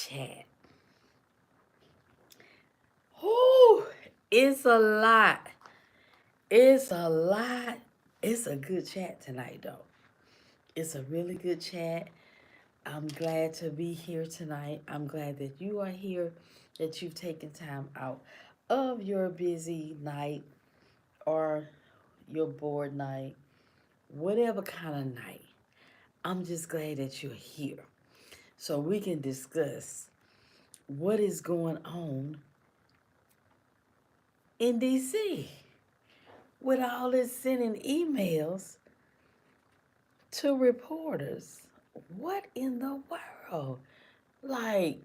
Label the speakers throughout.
Speaker 1: chat. Whoo, it's a lot. It's a lot. It's a good chat tonight, though. It's a really good chat. I'm glad to be here tonight. I'm glad that you are here, that you've taken time out of your busy night or your bored night, whatever kind of night. I'm just glad that you're here so we can discuss what is going on in DC with all this sending emails to reporters. What in the world? Like,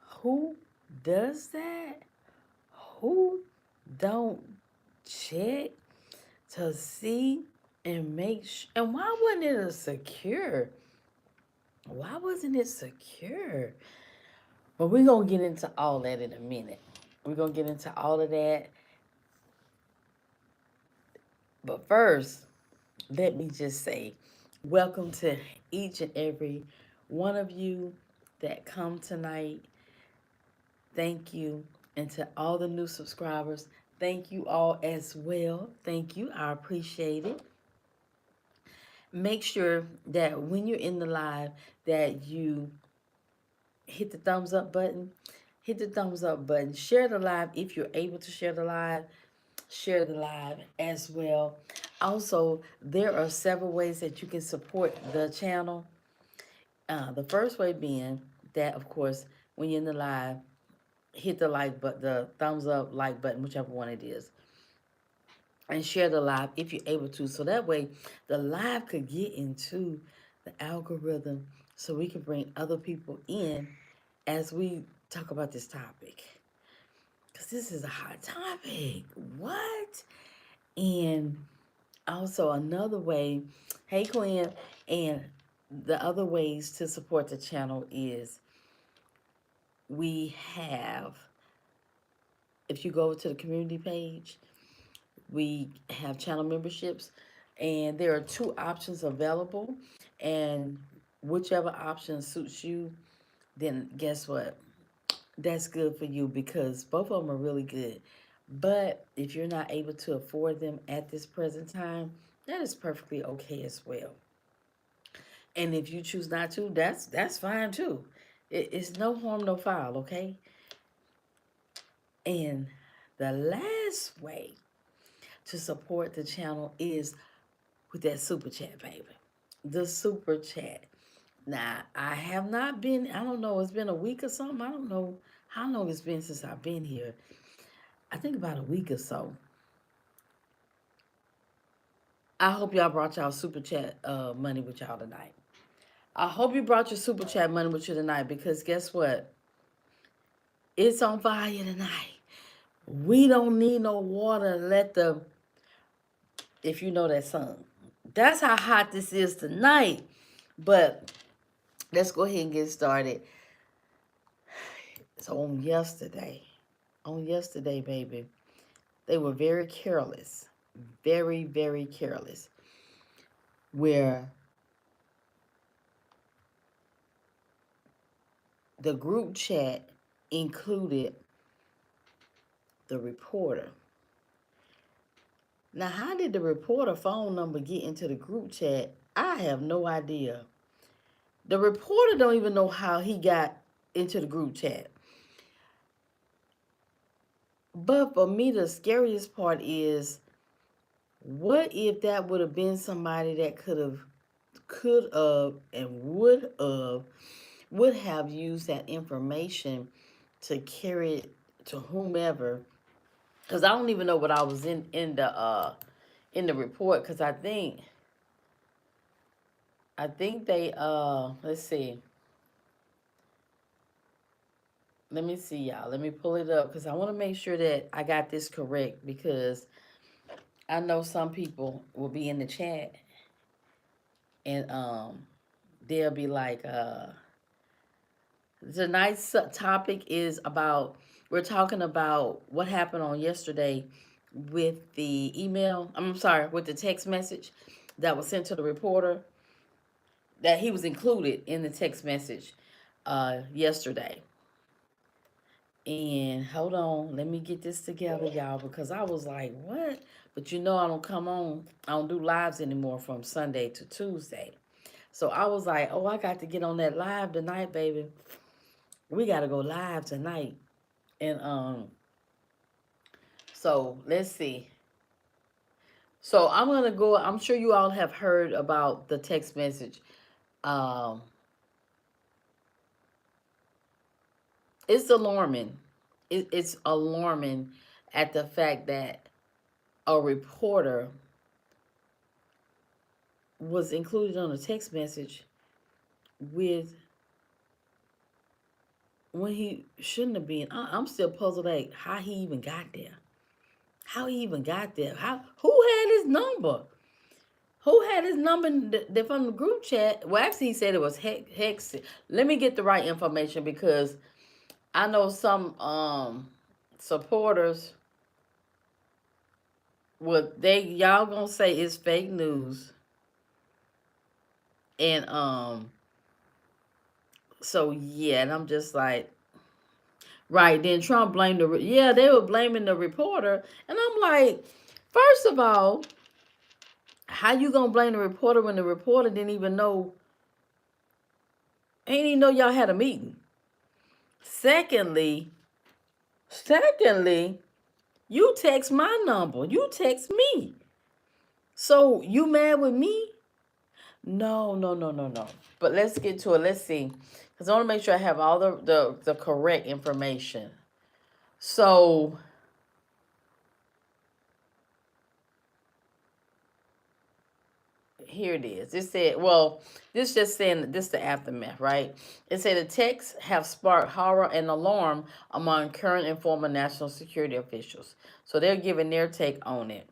Speaker 1: who does that? Who don't check to see and make sure? And why wasn't it a secure? Why wasn't it secure? But we're going to get into all that in a minute. We're going to get into all of that. But first, let me just say welcome to each and every one of you that come tonight. Thank you. And to all the new subscribers, thank you all as well. Thank you. I appreciate it. Make sure that when you're in the live that you hit the thumbs up button. Hit the thumbs up button. Share the live if you're able to share the live. Share the live as well. Also, there are several ways that you can support the channel. The first way being that, of course, when you're in the live, hit the like button, the thumbs up like button, whichever one it is, and share the live if you're able to. So that way, the live could get into the algorithm, so we can bring other people in as we talk about this topic. Because this is a hot topic. What? And also another way, hey Quinn, and the other ways to support the channel is we have, if you go over to the community page, we have channel memberships, and there are two options available, and whichever option suits you, then guess what? That's good for you because both of them are really good. But if you're not able to afford them at this present time, that is perfectly okay as well. And if you choose not to, that's fine too. It's no harm, no foul, okay? And the last way to support the channel is with that super chat, baby. The super chat. Now, I have not been, I don't know, it's been a week or something. I don't know how long it's been since I've been here. I think about a week or so. I hope y'all brought y'all super chat money with y'all tonight. I hope you brought your super chat money with you tonight because guess what? It's on fire tonight. We don't need no water. Let the, if you know that song. That's how hot this is tonight. But let's go ahead and get started. So on yesterday, baby, they were very careless. Very, very careless. Where the group chat included the reporter. Now, how did the reporter phone number get into the group chat? I have no idea. The reporter don't even know how he got into the group chat. But for me, the scariest part is, what if that would have been somebody that could have, and would have used that information to carry it to whomever? Because I don't even know what I was in the report. Because I think they let's see. Let me see, y'all. Let me pull it up because I want to make sure that I got this correct because I know some people will be in the chat and they'll be like, tonight's topic is about, we're talking about what happened on yesterday with the email. I'm sorry, with the text message that was sent to the reporter, that he was included in the text message. yesterday. And hold on, let me get this together, y'all, because I was like, what? But you know, I don't come on, I don't do lives anymore from Sunday to Tuesday. So I was like, oh, I got to get on that live tonight, baby. We got to go live tonight. And so let's see. So I'm going to go, I'm sure you all have heard about the text message. Um, it's alarming. It's alarming at the fact that a reporter was included on a text message with when he shouldn't have been. I'm still puzzled at how he even got there. How he even got there? How? Who had his number? Who had his number from the group chat? Well, actually, he said it was Hex. Let me get the right information because I know some supporters. What they y'all gonna say is fake news, and so yeah, and I'm just like, right, then Trump blamed yeah, they were blaming the reporter. And I'm like, first of all, how you gonna blame the reporter when the reporter didn't even know, ain't even know y'all had a meeting? Secondly, secondly, you text my number. You text me. So you mad with me? No, no, no, no, no. But let's get to it. Let's see. Because I want to make sure I have all the correct information. So here it is. It said, well, this just saying this the aftermath, right? It said the texts have sparked horror and alarm among current and former national security officials. So they're giving their take on it.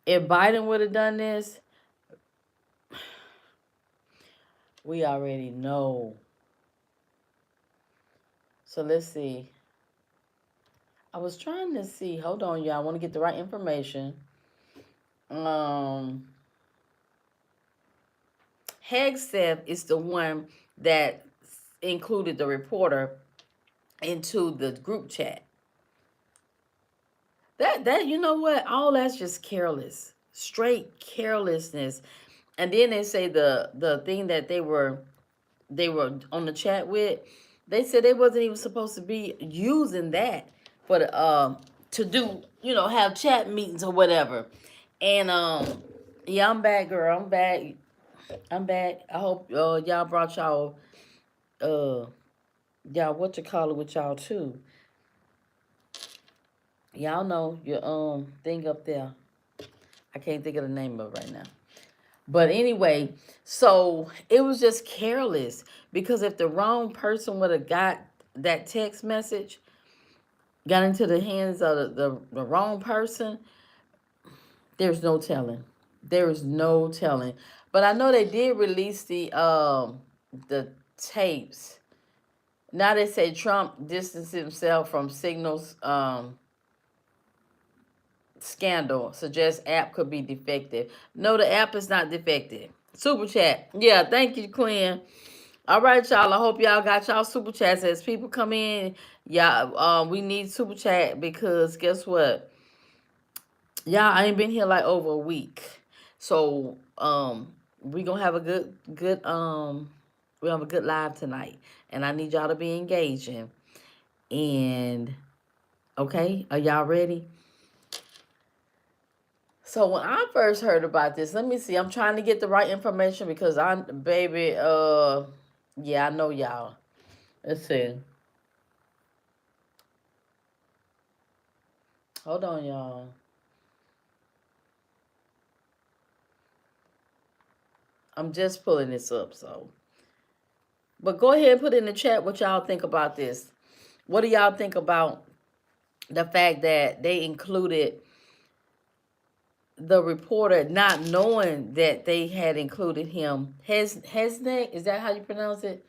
Speaker 1: If Biden would have done this, we already know. So let's see. I was trying to see. Hold on, y'all. I want to get the right information. Um, Hegseth is the one that included the reporter into the group chat. That you know what? All that's just careless, straight carelessness. And then they say the thing that they were on the chat with, they said they wasn't even supposed to be using that for the to do, have chat meetings or whatever. And yeah, I'm back, girl. I'm back. I'm back. I hope y'all brought uh y'all what you call it with y'all too. Y'all know your thing up there. I can't think of the name of it right now. But anyway, so it was just careless because if the wrong person would have got that text message, got into the hands of the wrong person, there's no telling. There is no telling. But I know they did release the tapes. Now they say Trump distanced himself from Signal's scandal. Suggests app could be defective. No, the app is not defective. Super chat. Yeah, thank you, Quinn. All right, y'all. I hope y'all got y'all super chats as people come in. Y'all, we need super chat because guess what? Y'all, I ain't been here like over a week, so we gonna have a we have a good live tonight, and I need y'all to be engaging. And okay, are y'all ready? So when I first heard about this, let me see. I'm trying to get the right information because baby, yeah, I know y'all. Let's see. Hold on, y'all. I'm just pulling this up, so. But go ahead and put in the chat what y'all think about this. What do y'all think about the fact that they included the reporter not knowing that they had included him? Hesnek, is that how you pronounce it?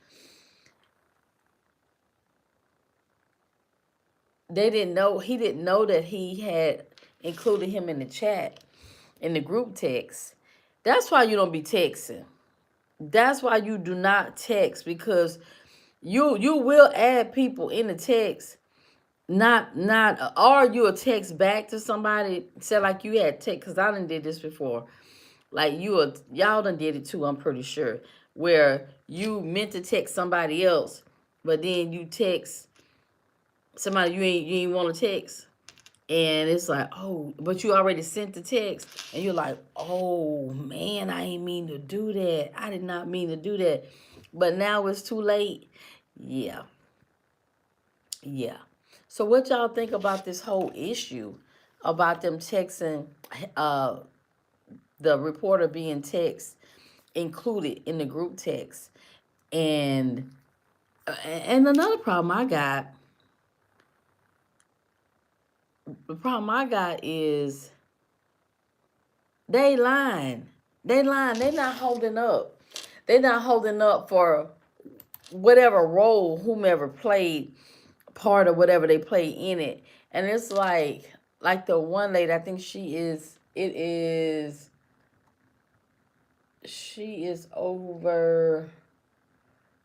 Speaker 1: He didn't know that he had included him in the chat, in the group text. That's why you don't be texting. That's why you do not text because You will add people in the text, not or you'll text back to somebody. Say like you had text, because I done did this before. Like y'all done did it too, I'm pretty sure. Where you meant to text somebody else, but then you text somebody you ain't want to text. And it's like, oh, but you already sent the text, and you're like, oh man, I ain't mean to do that. I did not mean to do that. But now it's too late. Yeah. Yeah. So what y'all think about this whole issue about them texting, uh the reporter being text included in the group text? And another problem I got, the problem I got is they lying. They lying. They not holding up. They not holding up for whatever role whomever played part of whatever they play in it. And it's like the one lady, I think she is over,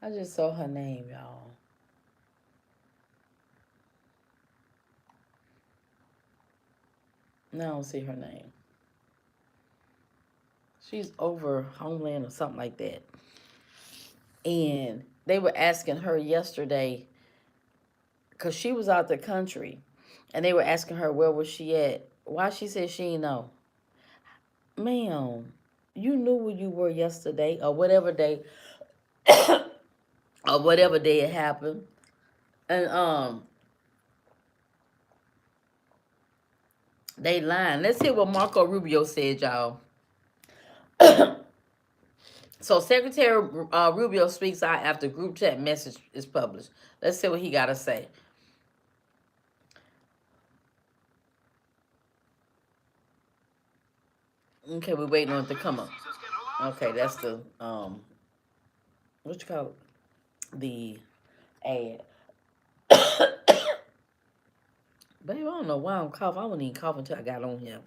Speaker 1: I just saw her name, y'all. No, I don't see her name. She's over Homeland or something like that. And they were asking her yesterday, because she was out the country, and they were asking her where was she at. Why she said she didn't know. Ma'am, you knew where you were yesterday or whatever day or whatever day it happened. And they lying. Let's hear what Marco Rubio said, y'all. So Secretary Rubio speaks out after group chat message is published. Let's see what he got to say. Okay, we're waiting on it to come up. Okay, that's the what you call it? The ad. Baby, I don't know why I'm coughing. I wasn't even coughing until I got on here.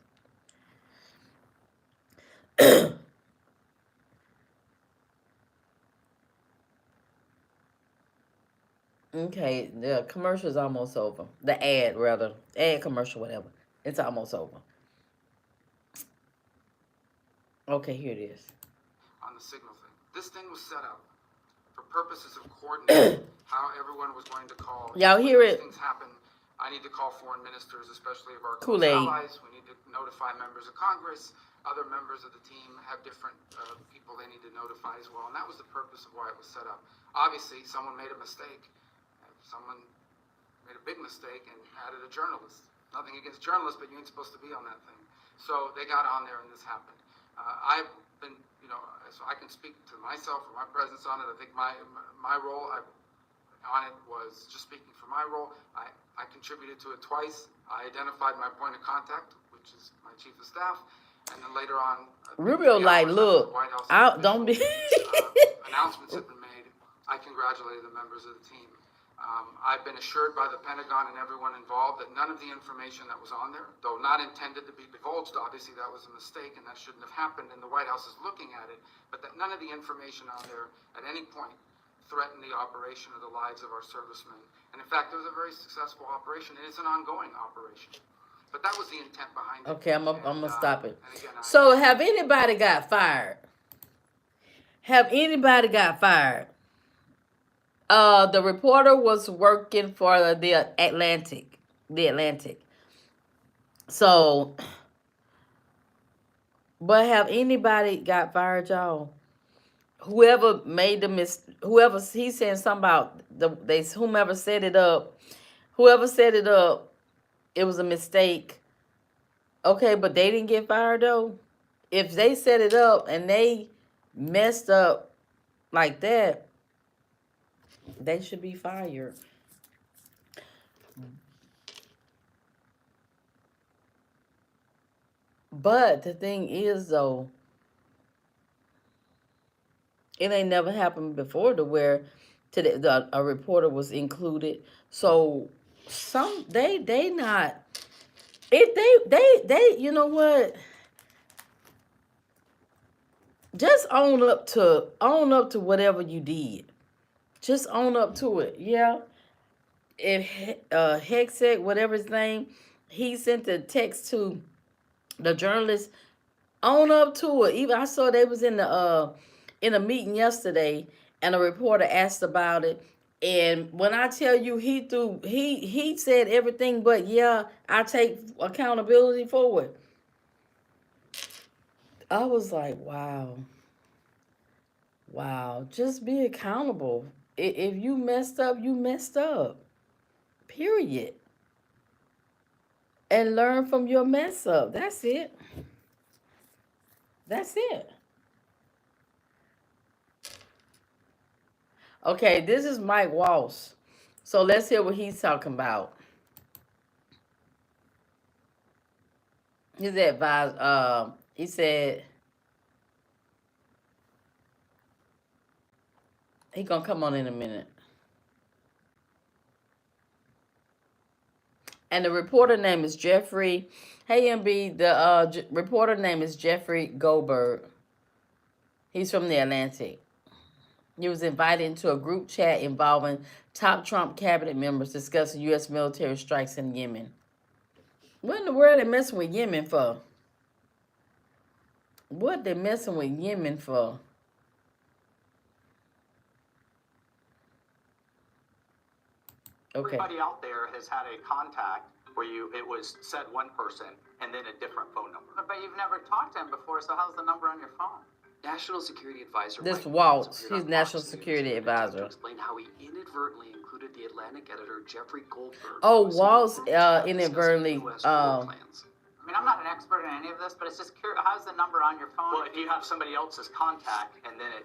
Speaker 1: Okay, the commercial is almost over. The ad, rather. Ad commercial, whatever. It's almost over. Okay, here it is.
Speaker 2: On the signal thing. This thing was set up for purposes of coordinating how everyone was going to call.
Speaker 1: Y'all hear it?
Speaker 2: Things happen. I need to call foreign ministers, especially of our
Speaker 1: Kool-Aid
Speaker 2: allies. We need to notify members of Congress. Other members of the team have different people they need to notify as well. And that was the purpose of why it was set up. Obviously, someone made a mistake. Someone made a big mistake and added a journalist. Nothing against journalists, but you ain't supposed to be on that thing. So they got on there and this happened. I've been, so I can speak to myself or my presence on it. I think my role on it was just speaking for my role. I contributed to it twice. I identified my point of contact, which is my chief of staff, and then later on,
Speaker 1: Rubio like, look, don't be.
Speaker 2: Announcements have been made. I congratulated the members of the team. I've been assured by the Pentagon and everyone involved that none of the information that was on there, though not intended to be divulged, obviously that was a mistake and that shouldn't have happened, and the White House is looking at it, but that none of the information on there at any point threatened the operation or the lives of our servicemen. And in fact, it was a very successful operation, and it's an ongoing operation. But that was the intent behind it.
Speaker 1: Okay, I'm gonna stop it. So have anybody got fired? Have anybody got fired? The reporter was working for the Atlantic. So, but have anybody got fired, y'all? Whoever made whoever, he's saying something about whomever set it up. Whoever set it up, it was a mistake. Okay, but they didn't get fired though. If they set it up and they messed up like that, they should be fired. But the thing is, though, it ain't never happened before to where a reporter was included. So they not, if they you know what? Just own up to whatever you did. Just own up to it. Yeah. If Hexet, whatever his name, he sent the text to the journalist, own up to it. Even I saw they was in a meeting yesterday, and a reporter asked about it. And when I tell you, he said everything but yeah, I take accountability for it. I was like, wow, wow, just be accountable. If you messed up, you messed up. Period. And learn from your mess up. That's it. That's it. Okay, this is Mike Waltz. So let's hear what he's talking about. His advice, he said he gonna come on in a minute. And the reporter name is Jeffrey. Hey MB, the reporter name is Jeffrey Goldberg. He's from the Atlantic. He was invited into a group chat involving top Trump cabinet members discussing U.S. military strikes in Yemen. What in the world are they messing with Yemen for? What they messing with Yemen for? Okay.
Speaker 3: Everybody out there has had a contact where it was said one person and then a different phone number.
Speaker 2: But you've never talked to him before, so how's the number on your phone?
Speaker 4: National Security Advisor
Speaker 1: This
Speaker 4: Mike
Speaker 1: Waltz,
Speaker 4: appeared
Speaker 1: he's
Speaker 4: on
Speaker 1: National
Speaker 4: Fox News
Speaker 1: Security
Speaker 4: in an attempt
Speaker 1: Advisor.
Speaker 4: to explain how he inadvertently included the Atlantic editor Jeffrey Goldberg.
Speaker 1: Oh,
Speaker 4: in a single
Speaker 1: Waltz
Speaker 4: group chat
Speaker 1: inadvertently.
Speaker 4: discussing US war plans.
Speaker 2: I mean, I'm not an expert in any of this, but it's just curious. How's the number on your phone?
Speaker 3: Well, if you have somebody else's contact and then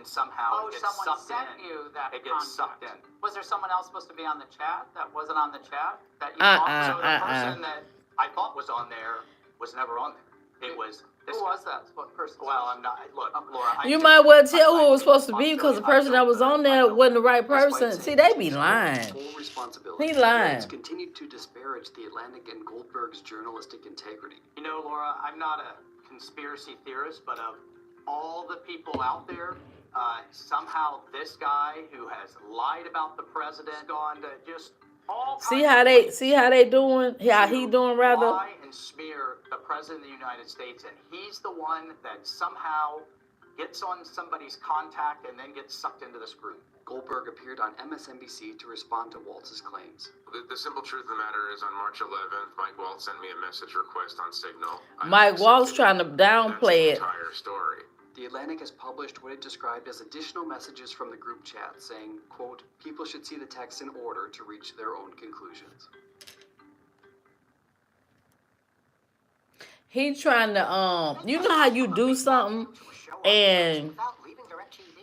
Speaker 3: somehow it gets
Speaker 2: someone
Speaker 3: sucked
Speaker 2: sent
Speaker 3: in,
Speaker 2: you that
Speaker 3: it gets sucked
Speaker 2: contact.
Speaker 3: in.
Speaker 2: Was there someone else supposed to be on the chat that wasn't on the chat that you
Speaker 3: So the person that I thought was on there was never on there. It was this
Speaker 2: Who
Speaker 3: guy.
Speaker 2: was that? What person?
Speaker 3: Well, I'm not. Look, Laura.
Speaker 1: You might well tell who it was supposed to be because the person that was on there wasn't the right person. See, they be lying.
Speaker 4: Full responsibility.
Speaker 1: He lying.
Speaker 4: It's continued to disparage the Atlantic and Goldberg's journalistic integrity.
Speaker 3: You know, Laura, I'm not a conspiracy theorist, but of all the people out there, somehow this guy who has lied about the president gone to just all
Speaker 1: See how they doing? How he doing rather?
Speaker 3: lie and smear the president of the United States, and he's the one that somehow gets on somebody's contact and then gets sucked into this group.
Speaker 4: Goldberg appeared on MSNBC to respond to Waltz's claims.
Speaker 5: The simple truth of the matter is, on March 11th, Mike Waltz sent me a message request on Signal.
Speaker 1: Mike Waltz trying to downplay it.
Speaker 5: That's the entire story.
Speaker 4: The Atlantic has published what it described as additional messages from the group chat saying, quote, people should see the text in order to reach their own conclusions.
Speaker 1: He trying to you know how you do something and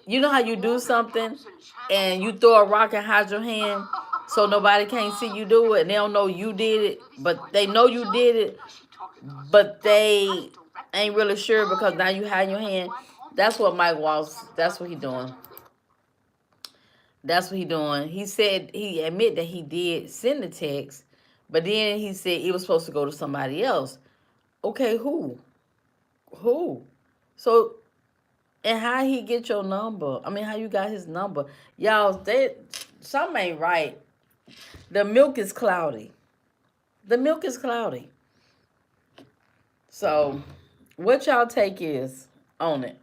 Speaker 1: you know how you do something and you throw a rock and hide your hand so nobody can't see you do it and they don't know you did it, but they know you did it, but they ain't really sure because now you hide your hand. That's what Mike Waltz, that's what he doing. That's what he doing. He said, he admit that he did send the text, but then he said it was supposed to go to somebody else. Okay, who? Who? So, and how he get your number? I mean, how you got his number? Y'all, something ain't right. The milk is cloudy. The milk is cloudy. So, what y'all take is on it.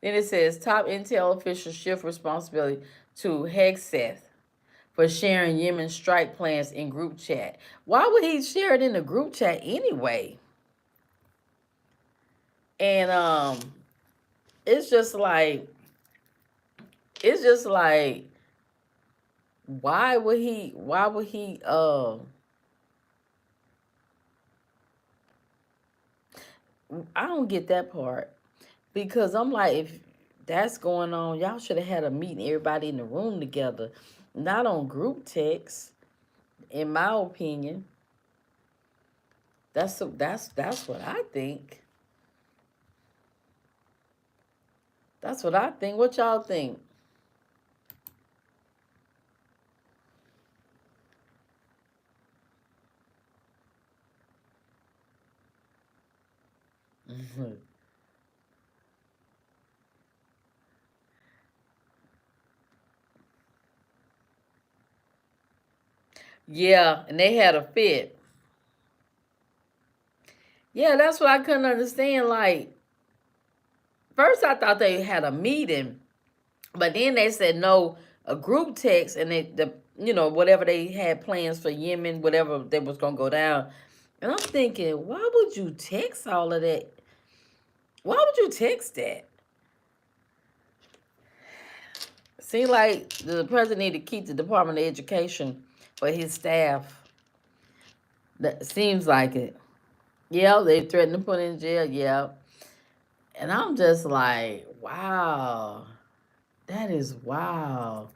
Speaker 1: Then it says, top intel officials shift responsibility to Hegseth for sharing Yemen strike plans in group chat. Why would he share it in the group chat anyway? And it's just like why would he I don't get that part. Because I'm like, if that's going on, y'all should have had a meeting, everybody in the room together, not on group text. In my opinion, that's what I think. That's what I think. What y'all think? Yeah, and they had a fit. Yeah, that's what I couldn't understand. Like, first I thought they had a meeting, but then they said no, a group text, and whatever they had plans for Yemen, whatever that was gonna go down. And I'm thinking, why would you text all of that? Why would you text that? Seems like the president need to keep the Department of Education for his staff. That seems like it. Yeah, they threatened to put in jail. Yeah, and I'm just like, wow, that is wow.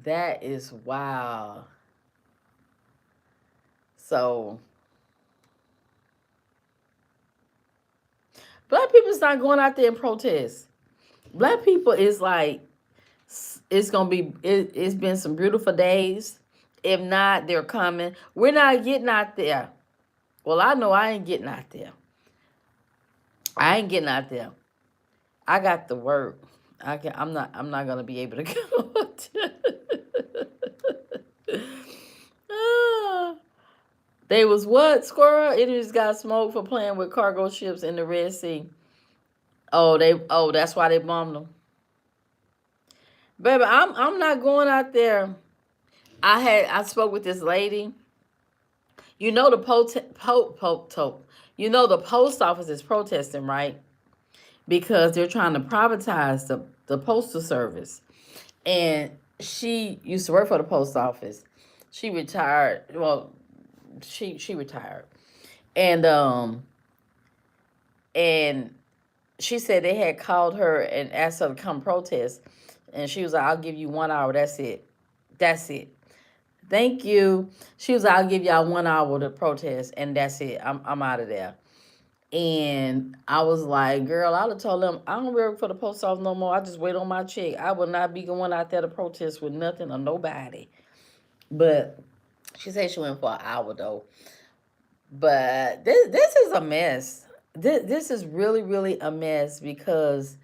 Speaker 1: That is wow. So black people's not going out there and protest. Black people is like, it's gonna be. It's been some beautiful days. If not, they're coming. We're not getting out there. Well, I know I ain't getting out there. I ain't getting out there. I got the work. I'm not. I'm not gonna be able to go. Ah. They was what, squirrel? It just got smoked for playing with cargo ships in the Red Sea. Oh, that's why they bombed them. Baby, I'm not going out there. I spoke with this lady. You know the the post office is protesting, right? Because they're trying to privatize the postal service. And she used to work for the post office. She retired. Well, she retired. And she said they had called her and asked her to come protest, and she was like, "I'll give you 1 hour. That's it. That's it. Thank you." She was like, "I'll give y'all 1 hour to protest, and that's it. I'm out of there." And I was like, "Girl, I'd have told them I don't work for the post office no more. I just wait on my check. I would not be going out there to protest with nothing or nobody." But she said she went for an hour though. But this is a mess. This is really, really a mess because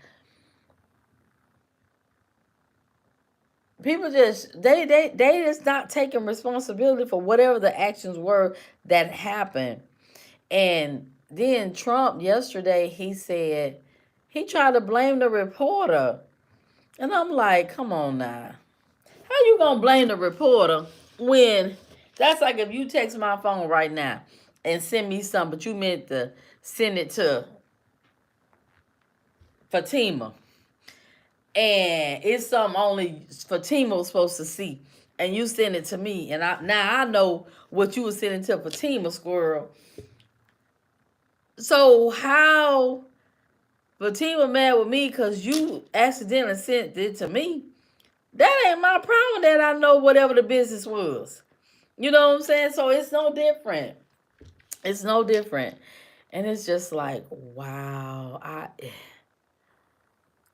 Speaker 1: people just they just not taking responsibility for whatever the actions were that happened. And then Trump yesterday, he said he tried to blame the reporter. And I'm like, come on now. How you gonna blame the reporter when that's like if you text my phone right now and send me something, but you meant to send it to Fatima, and it's something only Fatima was supposed to see, and you send it to me, and I know what you were sending to Fatima, squirrel. So how Fatima mad with me because you accidentally sent it to me? That ain't my problem. That I know whatever the business was. You know what I'm saying? So it's no different. It's no different, and it's just like, wow.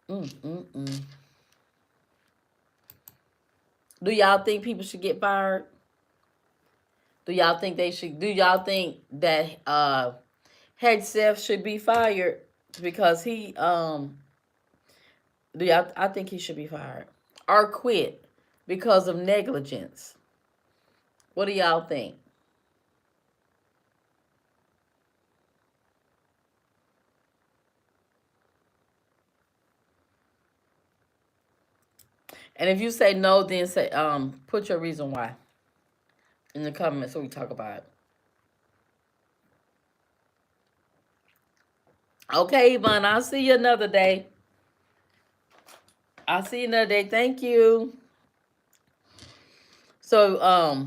Speaker 1: Mm, mm, mm. Do y'all think people should get fired? Do y'all think they should? Do y'all think that Hegseth should be fired because he do y'all? I think he should be fired or quit because of negligence. What do y'all think? And if you say no, then say put your reason why in the comments so we talk about it. Okay, Yvonne, I'll see you another day. I'll see you another day. Thank you. So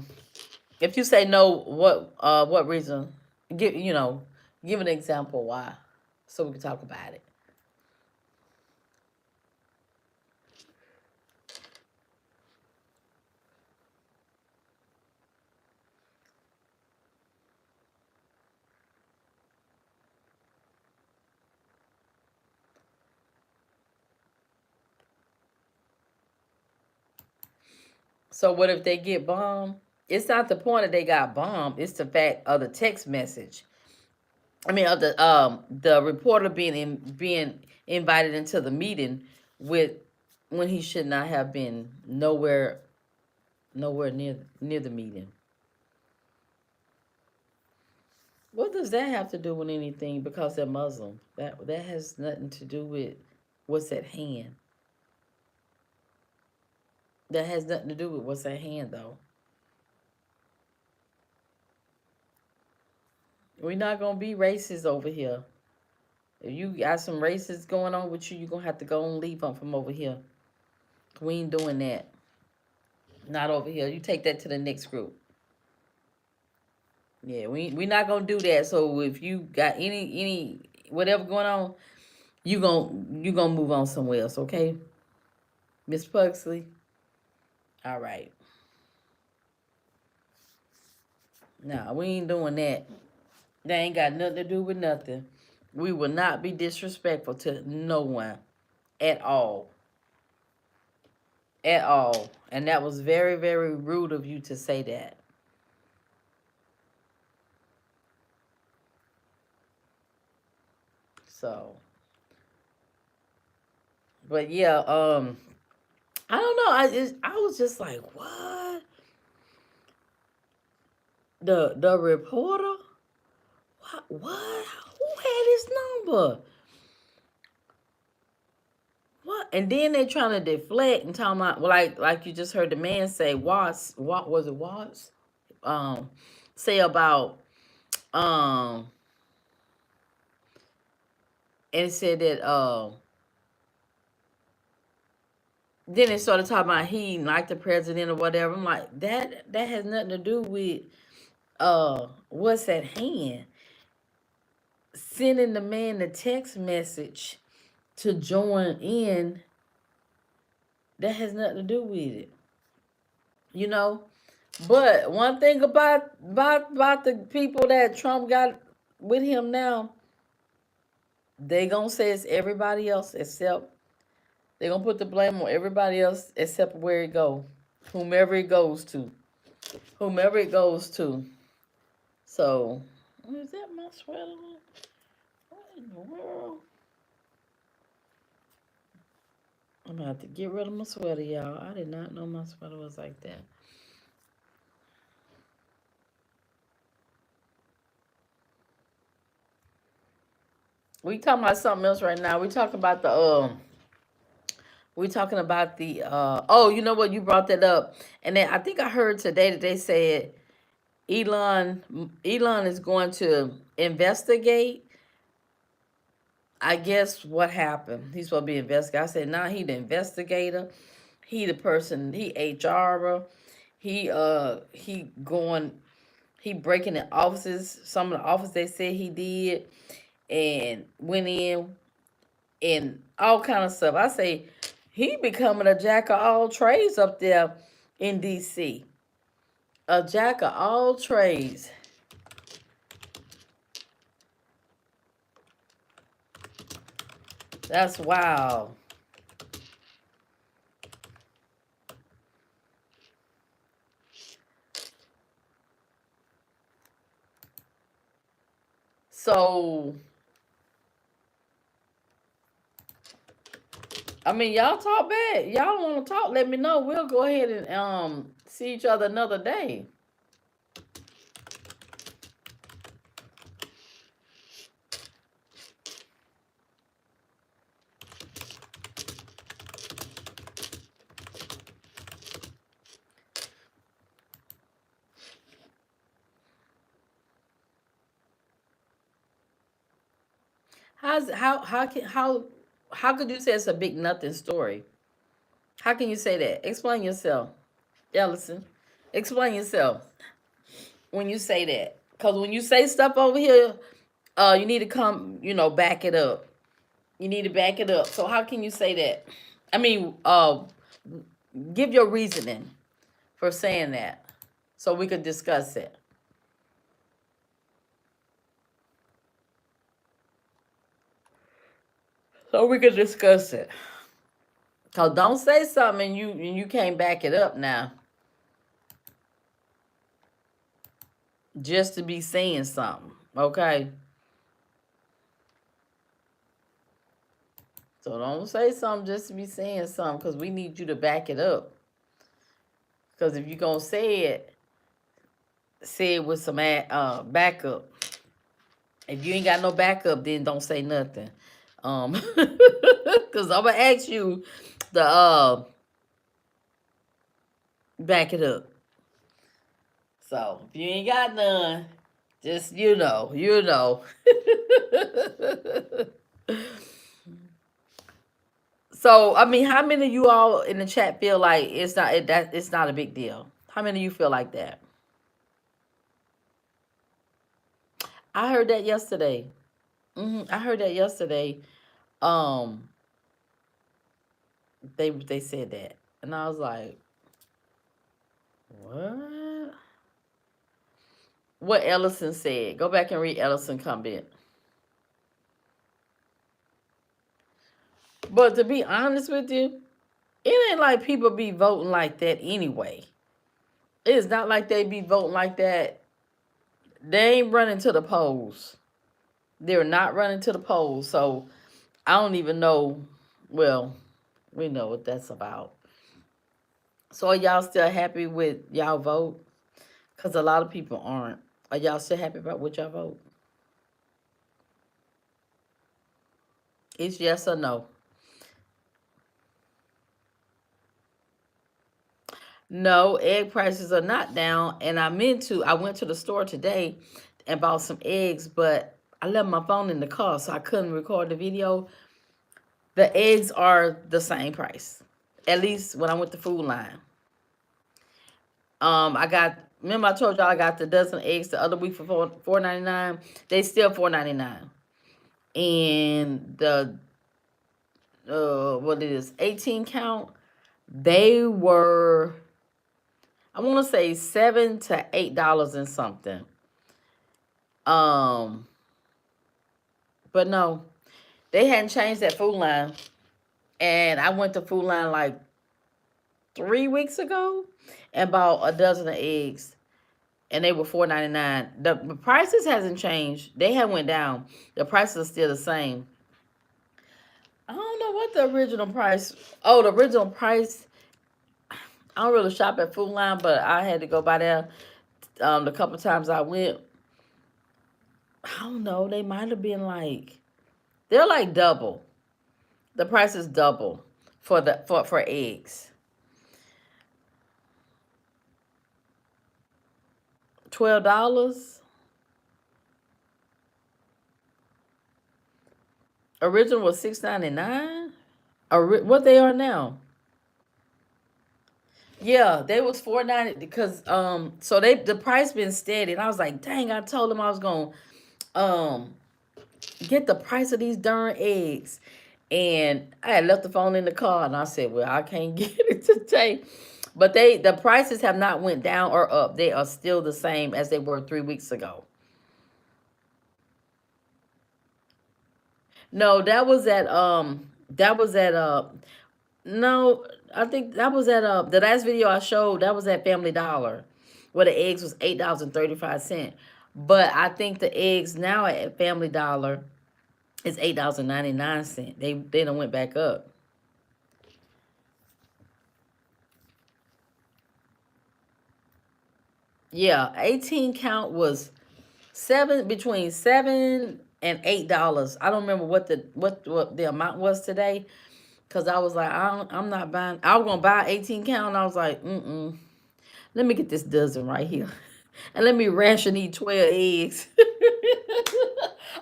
Speaker 1: if you say no, what reason? Give an example why, so we can talk about it. So what if they get bombed? It's not the point that they got bombed. It's the fact of the text message. I mean, the reporter being invited into the meeting with when he should not have been nowhere near the meeting. What does that have to do with anything? Because they're Muslim. That has nothing to do with what's at hand. That has nothing to do with what's at hand, though. We're not gonna be racist over here. If you got some racists going on with you, you're gonna have to go and leave them from over here. We ain't doing that. Not over here. You take that to the next group. Yeah, we not gonna do that. So if you got any whatever going on, you gonna move on somewhere else, okay? Miss Pugsley? All right. Nah, we ain't doing that. That ain't got nothing to do with nothing. We will not be disrespectful to no one at all. At all. And that was very, very rude of you to say that. So, but yeah, I don't know. I was just like, what? The reporter? What? Who had his number? What? And then they trying to deflect and talking about, well, like you just heard the man say, Watts, what was it, Watts? Say about and it said that then it started talking about he liked the president or whatever. I'm like, that has nothing to do with what's at hand. Sending the man the text message to join in, that has nothing to do with it. You know? But one thing about the people that Trump got with him now, they gonna say it's everybody else except they gonna put the blame on everybody else except where it go, whomever it goes to, whomever it goes to. So, is that my sweater? What in the world? I'm gonna have to get rid of my sweater, y'all. I did not know my sweater was like that. We talking about something else right now. We talking about the oh, you know what, you brought that up. And then I think I heard today that they said Elon is going to investigate, I guess, what happened. He's supposed to be investigating. I said, nah, he the investigator. He the person, he HR. He breaking the offices, some of the offices they said he did, and went in and all kind of stuff. I say he becoming a jack of all trades up there in DC. A jack of all trades. That's wild. So, I mean, y'all talk bad. Y'all want to talk? Let me know. We'll go ahead and see each other another day. How could you say it's a big nothing story? How can you say that? Explain yourself, Ellison. Explain yourself when you say that. Because when you say stuff over here, you need to come, back it up. You need to back it up. So how can you say that? I mean, give your reasoning for saying that so we could discuss it. So we could discuss it. Cause don't say something and you can't back it up now. Just to be saying something, okay? So don't say something just to be saying something, because we need you to back it up. Because if you're going to say it with some backup. If you ain't got no backup, then don't say nothing. Because I'm going to ask you to back it up. So if you ain't got none, just you know. So I mean, how many of you all in the chat feel like it's not a big deal? How many of you feel like that? I heard that yesterday. I heard that yesterday. Um, they said that, and I was like, what? What Ellison said. Go back and read Ellison comment. But to be honest with you, it ain't like people be voting like that anyway. It's not like they be voting like that. They ain't running to the polls. They're not running to the polls. So I don't even know. Well, we know what that's about. So are y'all still happy with y'all vote? Because a lot of people aren't. Are y'all still happy about what y'all vote? It's yes or no. No, egg prices are not down. And I went to the store today and bought some eggs, but I left my phone in the car, so I couldn't record the video. The eggs are the same price. At least when I went to Food Line. Remember I told y'all I got the dozen eggs the other week for $4.99. They still $4.99. And the what it is, 18 count, they were, I want to say $7 to $8 and something. But no, they hadn't changed that Food Line. And I went to Food Line like 3 weeks ago and bought a dozen of eggs, and they were $4.99. The prices hasn't changed. They haven't went down. The prices are still the same. I don't know what the original price. Oh, the original price. I don't really shop at Food Line, but I had to go by there the couple times I went. I don't know. They might have been like, they're like double. The price is double for eggs. $12. Original was $6.99. What they are now? Yeah, they was $4.90 because so the price been steady, and I was like, dang, I told them I was gonna get the price of these darn eggs, and I had left the phone in the car, and I said, well, I can't get it today. But the prices have not went down or up. They are still the same as they were 3 weeks ago. No, no, I think that was at the last video I showed, that was at Family Dollar, where the eggs was $8.35. But I think the eggs now at Family Dollar is $8.99. They done went back up. Yeah, 18 count was between $7 and $8. I don't remember what the amount was today, because I was like, I'm not buying. I was gonna buy 18 count, and I was like, let me get this dozen right here, and let me ration eat 12 eggs.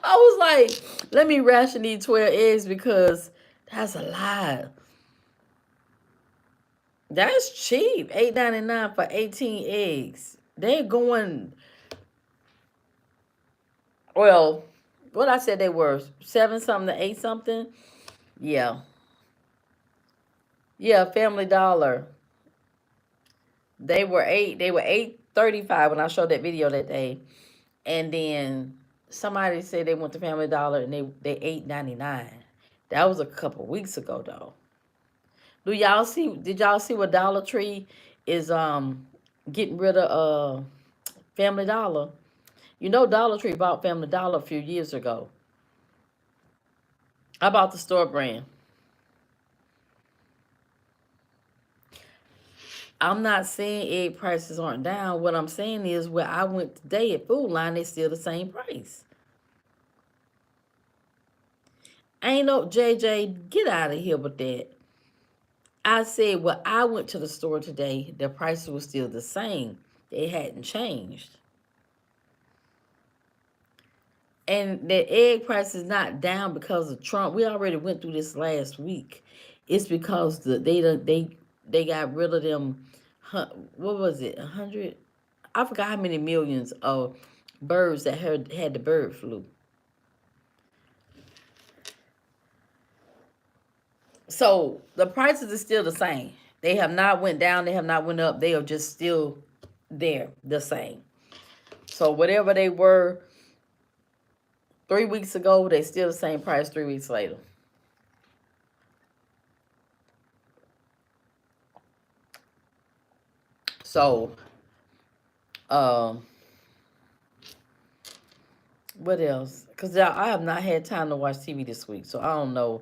Speaker 1: I was like, let me ration eat 12 eggs, because that's a lot. That's cheap. $8.99 for 18 eggs. They're going, well, what I said they were, 7 something to 8 something. Yeah. Yeah, Family Dollar. They were $8.35 when I showed that video that day. And then somebody said they went to Family Dollar and they $8.99. That was a couple weeks ago though. Did y'all see what Dollar Tree is getting rid of Family Dollar? You know, Dollar Tree bought Family Dollar a few years ago. I bought the store brand. I'm not saying egg prices aren't down. What I'm saying is where I went today at Food Line, they still the same price. Ain't no JJ, get out of here with that. I said, well, I went to the store today, the prices were still the same. They hadn't changed. And the egg price is not down because of Trump. We already went through this last week. It's because they got rid of them. What was it? 100? I forgot how many millions of birds that had the bird flu. So the prices are still the same. They have not went down. They have not went up. They are just still there, the same. So whatever they were 3 weeks ago, they still the same price 3 weeks later. So, what else? Because I have not had time to watch TV this week, so I don't know.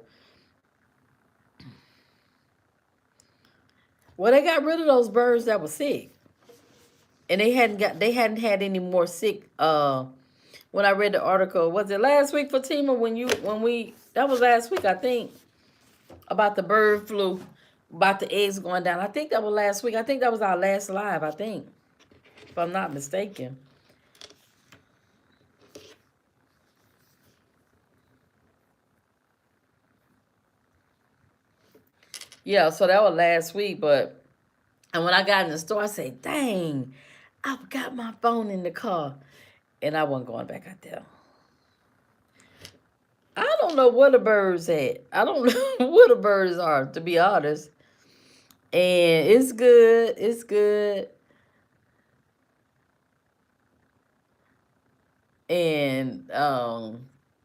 Speaker 1: Well, they got rid of those birds that were sick, and they hadn't had any more sick. When I read the article, was it last week, Fatima? That was last week, I think, about the bird flu, about the eggs going down. I think that was last week. I think that was our last live. I think, if I'm not mistaken. Yeah, so that was last week, and when I got in the store, I said, dang, I got my phone in the car, and I wasn't going back out there. I don't know where the birds at. I don't know where the birds are, to be honest. And it's good. It's good. And all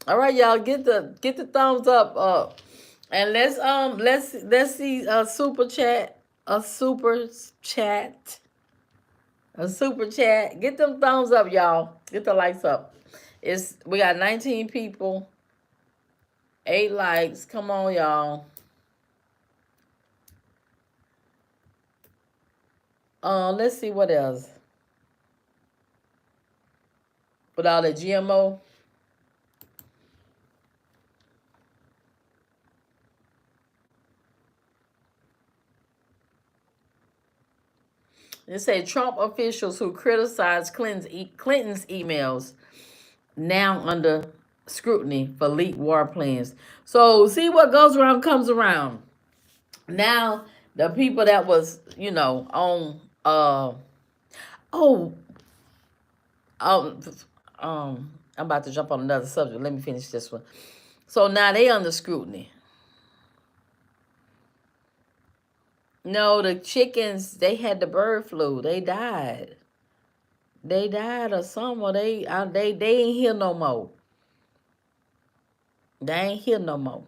Speaker 1: right, y'all, get the thumbs up. And let's see a super chat. A super chat. A super chat. Get them thumbs up, y'all. Get the likes up. We got 19 people. 8 likes. Come on, y'all. Let's see what else. With all the GMO. It said Trump officials who criticized Clinton's emails now under scrutiny for leaked war plans. So see, what goes around comes around. Now the people that was, on I'm about to jump on another subject. Let me finish this one. So now they under scrutiny. No, the chickens, they had the bird flu. They died. They died or something. Or they ain't here no more. They ain't here no more.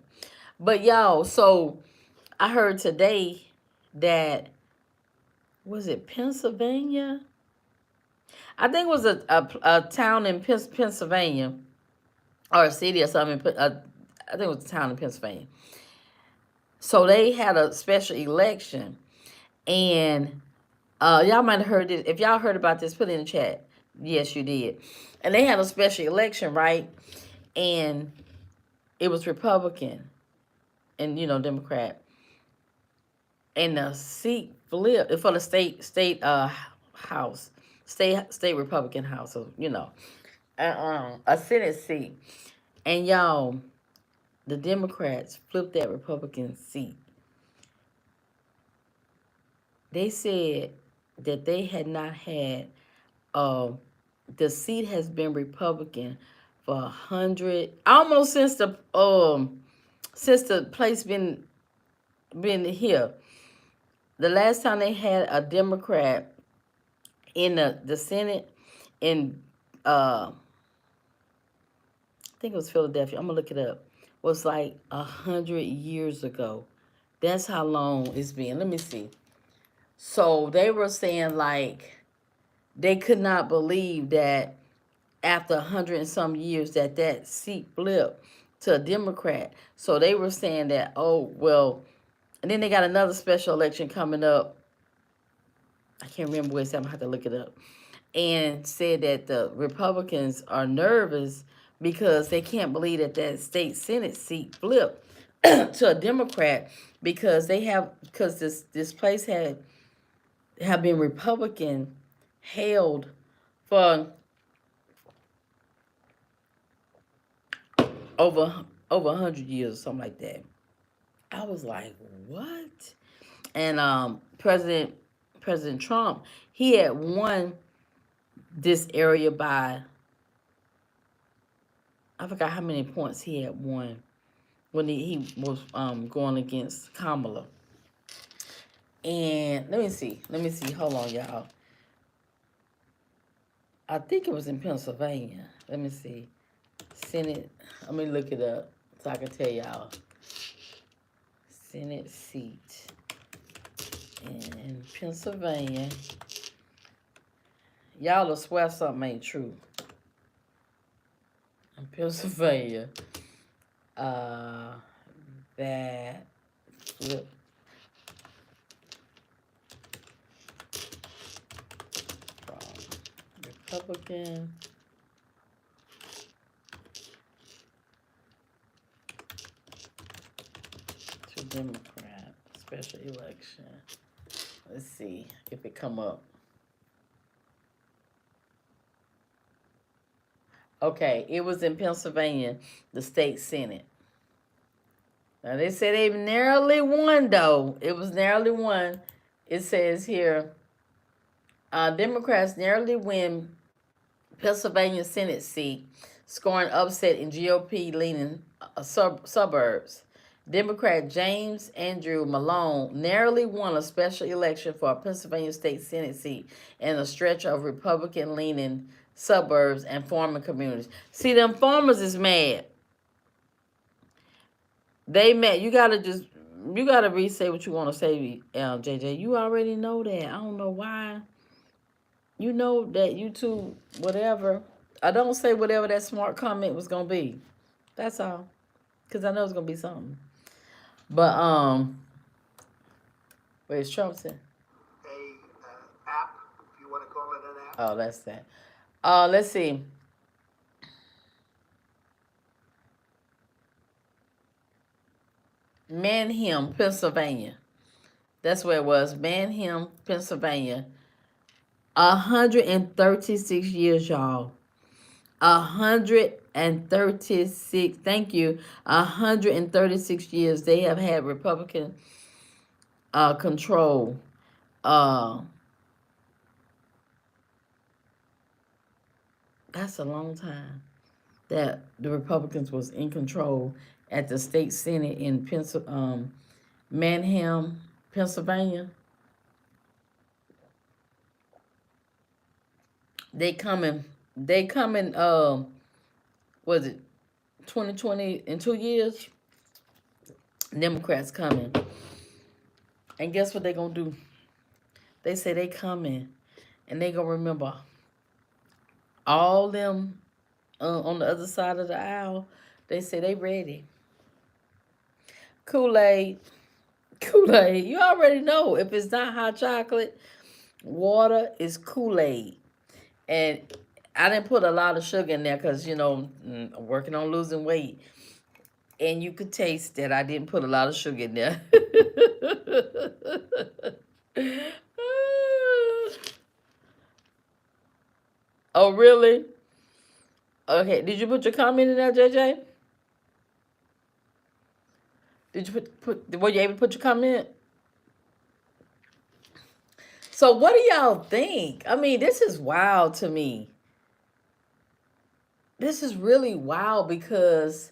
Speaker 1: But y'all, so I heard today that, was it Pennsylvania? I think it was a town in Pennsylvania, or a city or something. I think it was a town in Pennsylvania. So they had a special election, and y'all might have heard this. If y'all heard about this, put it in the chat. Yes, you did. And they had a special election, right? And it was Republican and Democrat. And the seat flipped for the state house, state Republican house, so, a Senate seat. And y'all, the Democrats flipped that Republican seat. They said that they had not had, the seat has been Republican for 100, almost since the place been here. The last time they had a Democrat in the Senate in I think it was Philadelphia. I'm gonna look it up. Was like 100 years ago. That's how long it's been. Let me see. So they were saying like they could not believe that after 100 and some years that seat flipped to a Democrat. So they were saying that, oh well, and then they got another special election coming up I can't remember what it said. I'm gonna have to look it up. And said that the Republicans are nervous because they can't believe that that state Senate seat flipped to a Democrat because this place have been Republican held for over 100 years or something like that. I was like, what? And President Trump, he had won this area by, I forgot how many points he had won when he was going against Kamala. And let me see. Hold on, y'all. I think it was in Pennsylvania. Let me see. Senate. Let me look it up so I can tell y'all. Senate seat in Pennsylvania. Y'all will swear something ain't true. In Pennsylvania, that flip from Republican to Democrat special election. Let's see if it come up. Okay, it was in Pennsylvania, the state Senate. Now they said they narrowly won though. It was narrowly won. It says here, Democrats narrowly win Pennsylvania Senate seat, scoring upset in GOP-leaning suburbs. Democrat James Andrew Malone narrowly won a special election for a Pennsylvania state Senate seat in a stretch of Republican-leaning suburbs and farming communities. See, them farmers is mad. They mad. You gotta re-say what you want to say, JJ. You already know that. I don't know why. You know that YouTube, whatever. I don't say whatever that smart comment was gonna be. That's all. Cause I know it's gonna be something. But where's Trumpton?
Speaker 6: App, if you want to call it an app.
Speaker 1: Oh, that's that. Let's see. Manheim, Pennsylvania. That's where it was. Manheim, Pennsylvania. 136 years, y'all. 136. Thank you. 136 years they have had Republican control. That's a long time that the Republicans was in control at the state Senate in Manheim, Pennsylvania. They coming, was it 2020 in 2 years? Democrats coming. And guess what they gonna do? They say they coming and they gonna remember all them on the other side of the aisle. They say they ready. Kool-Aid. You already know if it's not hot chocolate, water is Kool-Aid. And I didn't put a lot of sugar in there because, I'm working on losing weight. And you could taste that I didn't put a lot of sugar in there. Oh, really? Okay, did you put your comment in there, JJ? Did you were you able to put your comment? So what do y'all think? I mean, this is wild to me. This is really wild because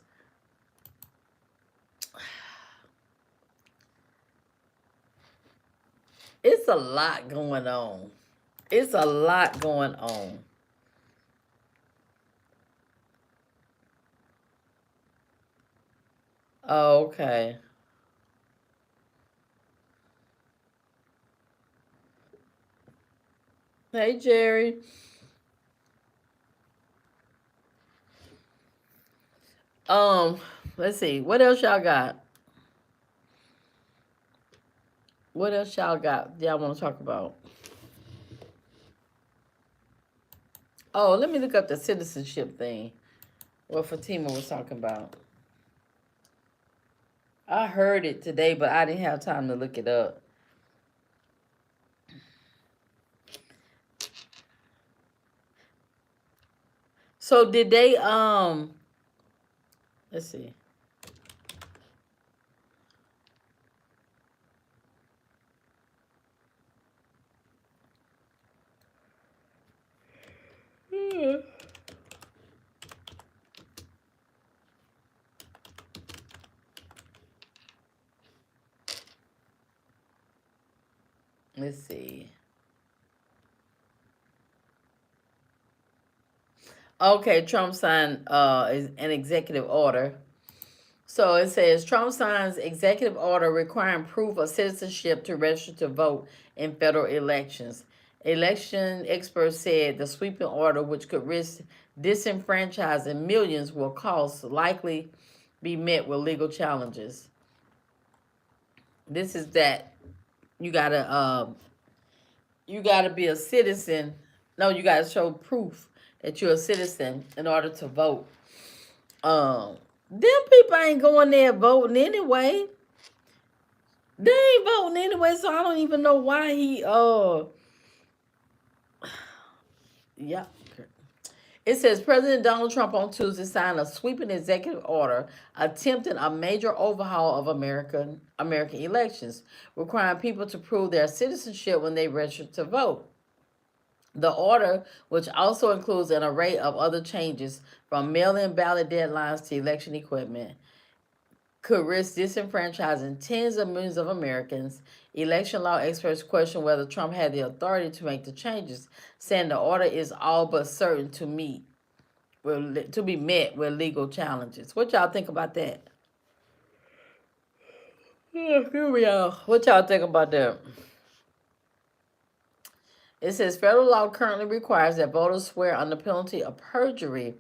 Speaker 1: it's a lot going on. It's a lot going on. Oh, okay. Hey, Jerry. Let's see. What else y'all got? What else y'all got y'all want to talk about? Oh, let me look up the citizenship thing. What Fatima was talking about. I heard it today, but I didn't have time to look it up. So did they let's see. Let's see. Okay, Trump signed an executive order. So it says Trump signs executive order requiring proof of citizenship to register to vote in federal elections. Election experts said the sweeping order, which could risk disenfranchising millions, will cost likely be met with legal challenges. This is that you gotta be a citizen. No, you gotta show proof that you're a citizen in order to vote. Them people ain't going there voting anyway. They ain't voting anyway, so I don't even know why he yeah. It says President Donald Trump on Tuesday signed a sweeping executive order attempting a major overhaul of American elections, requiring people to prove their citizenship when they register to vote. The order, which also includes an array of other changes from mail-in ballot deadlines to election equipment, could risk disenfranchising tens of millions of Americans. Election law experts question whether Trump had the authority to make the changes, saying the order is all but certain to be met with legal challenges. What y'all think about that? Here we are. What y'all think about that? It says federal law currently requires that voters swear under penalty of perjury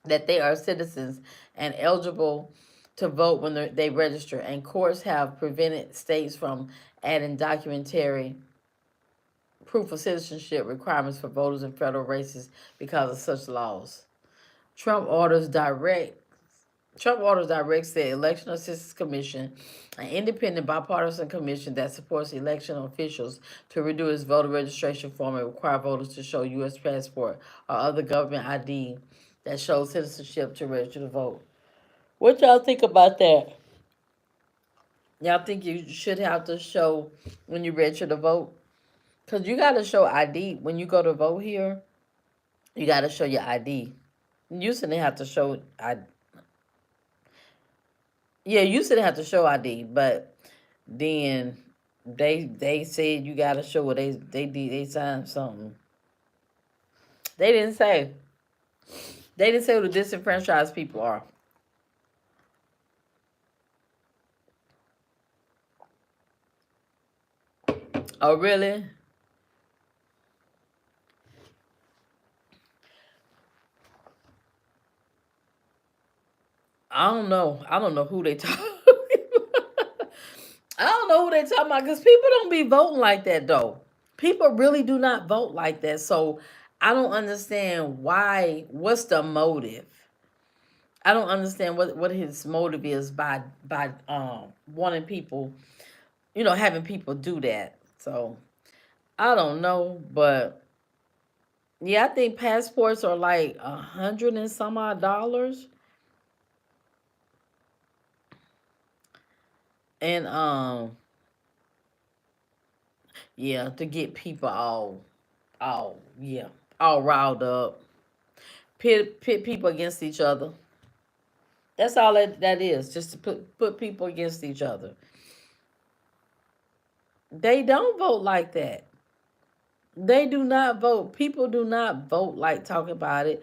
Speaker 1: that they are citizens and eligible to vote when they register, and courts have prevented states from adding documentary proof of citizenship requirements for voters in federal races because of such laws. Trump orders directs the Election Assistance Commission, an independent bipartisan commission that supports election officials, to redo its voter registration form and require voters to show U.S. passport or other government ID that shows citizenship to register to vote. What y'all think about that? Y'all think you should have to show when you register to vote? Because you got to show ID when you go to vote here. You got to show your ID. You used to have to show ID. Yeah, you used to have to show ID, but then they said you got to show what they signed something. They didn't say. They didn't say who the disenfranchised people are. Oh, really? I don't know. I don't know who they talk. I don't know who they talking about because people don't be voting like that though. People really do not vote like that. So I don't understand why. What's the motive? I don't understand what his motive is by wanting people, having people do that. So I don't know, but yeah, I think passports are like $100 and some odd dollars, and yeah, to get people all riled up, pit people against each other. That's all that is, just to put people against each other. They don't vote like that. They do not vote. People do not vote like talk about it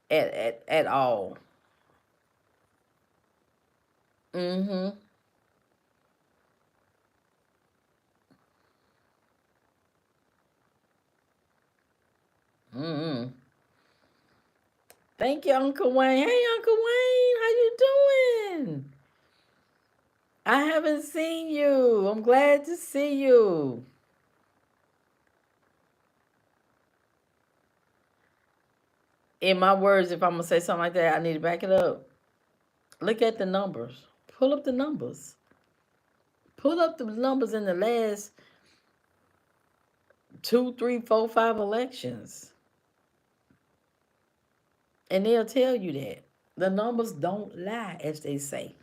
Speaker 1: at all. Mm-hmm. Mm-hmm. Thank you, Uncle Wayne. Hey, Uncle Wayne, how you doing? I haven't seen you. I'm glad to see you. In my words, if I'm gonna say something like that, I need to back it up. Look at the numbers. Pull up the numbers. Pull up the numbers in the last two, three, four, five elections, and they'll tell you that the numbers don't lie, as they say.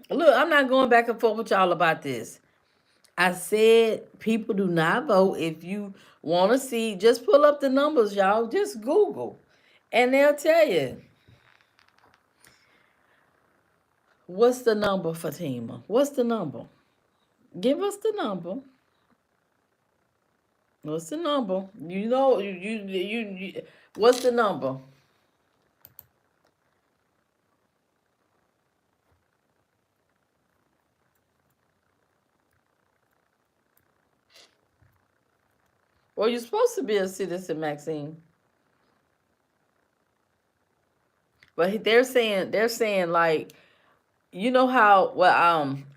Speaker 1: Look, I'm not going back and forth with y'all about this. I said people do not vote. If you want to see, just pull up the numbers, y'all. Just Google, and they'll tell you. What's the number, Fatima? What's the number? Give us the number. What's the number? You know, what's the number? Well, you're supposed to be a citizen, Maxine. But they're saying like, you know how, well,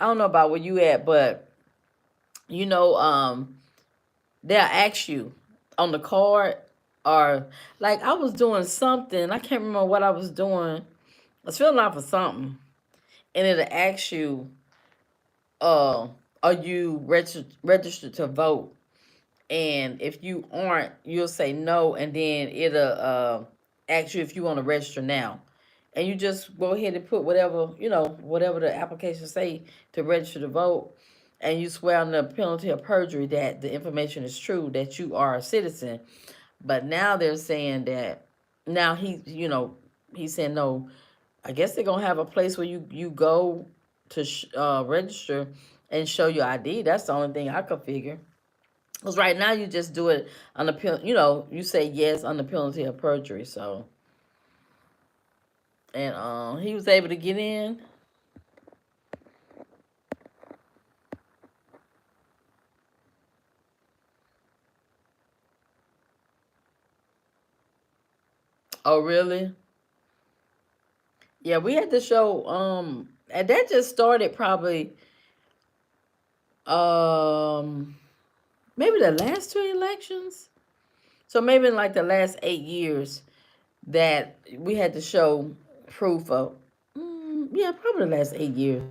Speaker 1: I don't know about where you at, but you know, they'll ask you on the card, or like I was doing something, I can't remember what I was doing. I was filling out for something, and it'll ask you, uh, are you registered to vote? And if you aren't, you'll say no, and then it'll ask you if you want to register now. And you just go ahead and put whatever, whatever the application say to register to vote, and you swear on the penalty of perjury that the information is true, that you are a citizen. But now they're saying that, now he's saying no. I guess they're gonna have a place where you go to register and show your ID. That's the only thing I could figure. Because right now you just do it on the you say yes on the penalty of perjury. So, and he was able to get in. Oh, really? Yeah, we had to show. And that just started probably um maybe the last two elections. So maybe in like the last 8 years that we had to show proof of. Yeah, probably the last 8 years.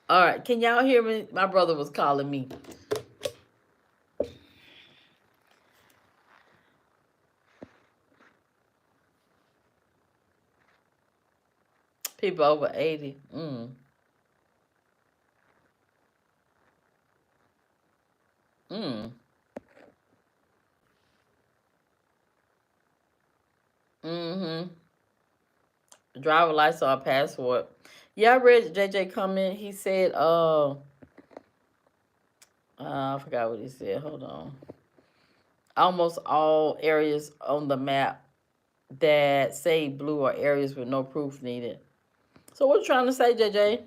Speaker 1: All right, can y'all hear me? My brother was calling me. People over 80. Mm. Mm-hmm. Driver license or passport. Yeah, I read JJ comment. He said, I forgot what he said. Hold on. Almost all areas on the map that say blue are areas with no proof needed. So what you trying to say, JJ?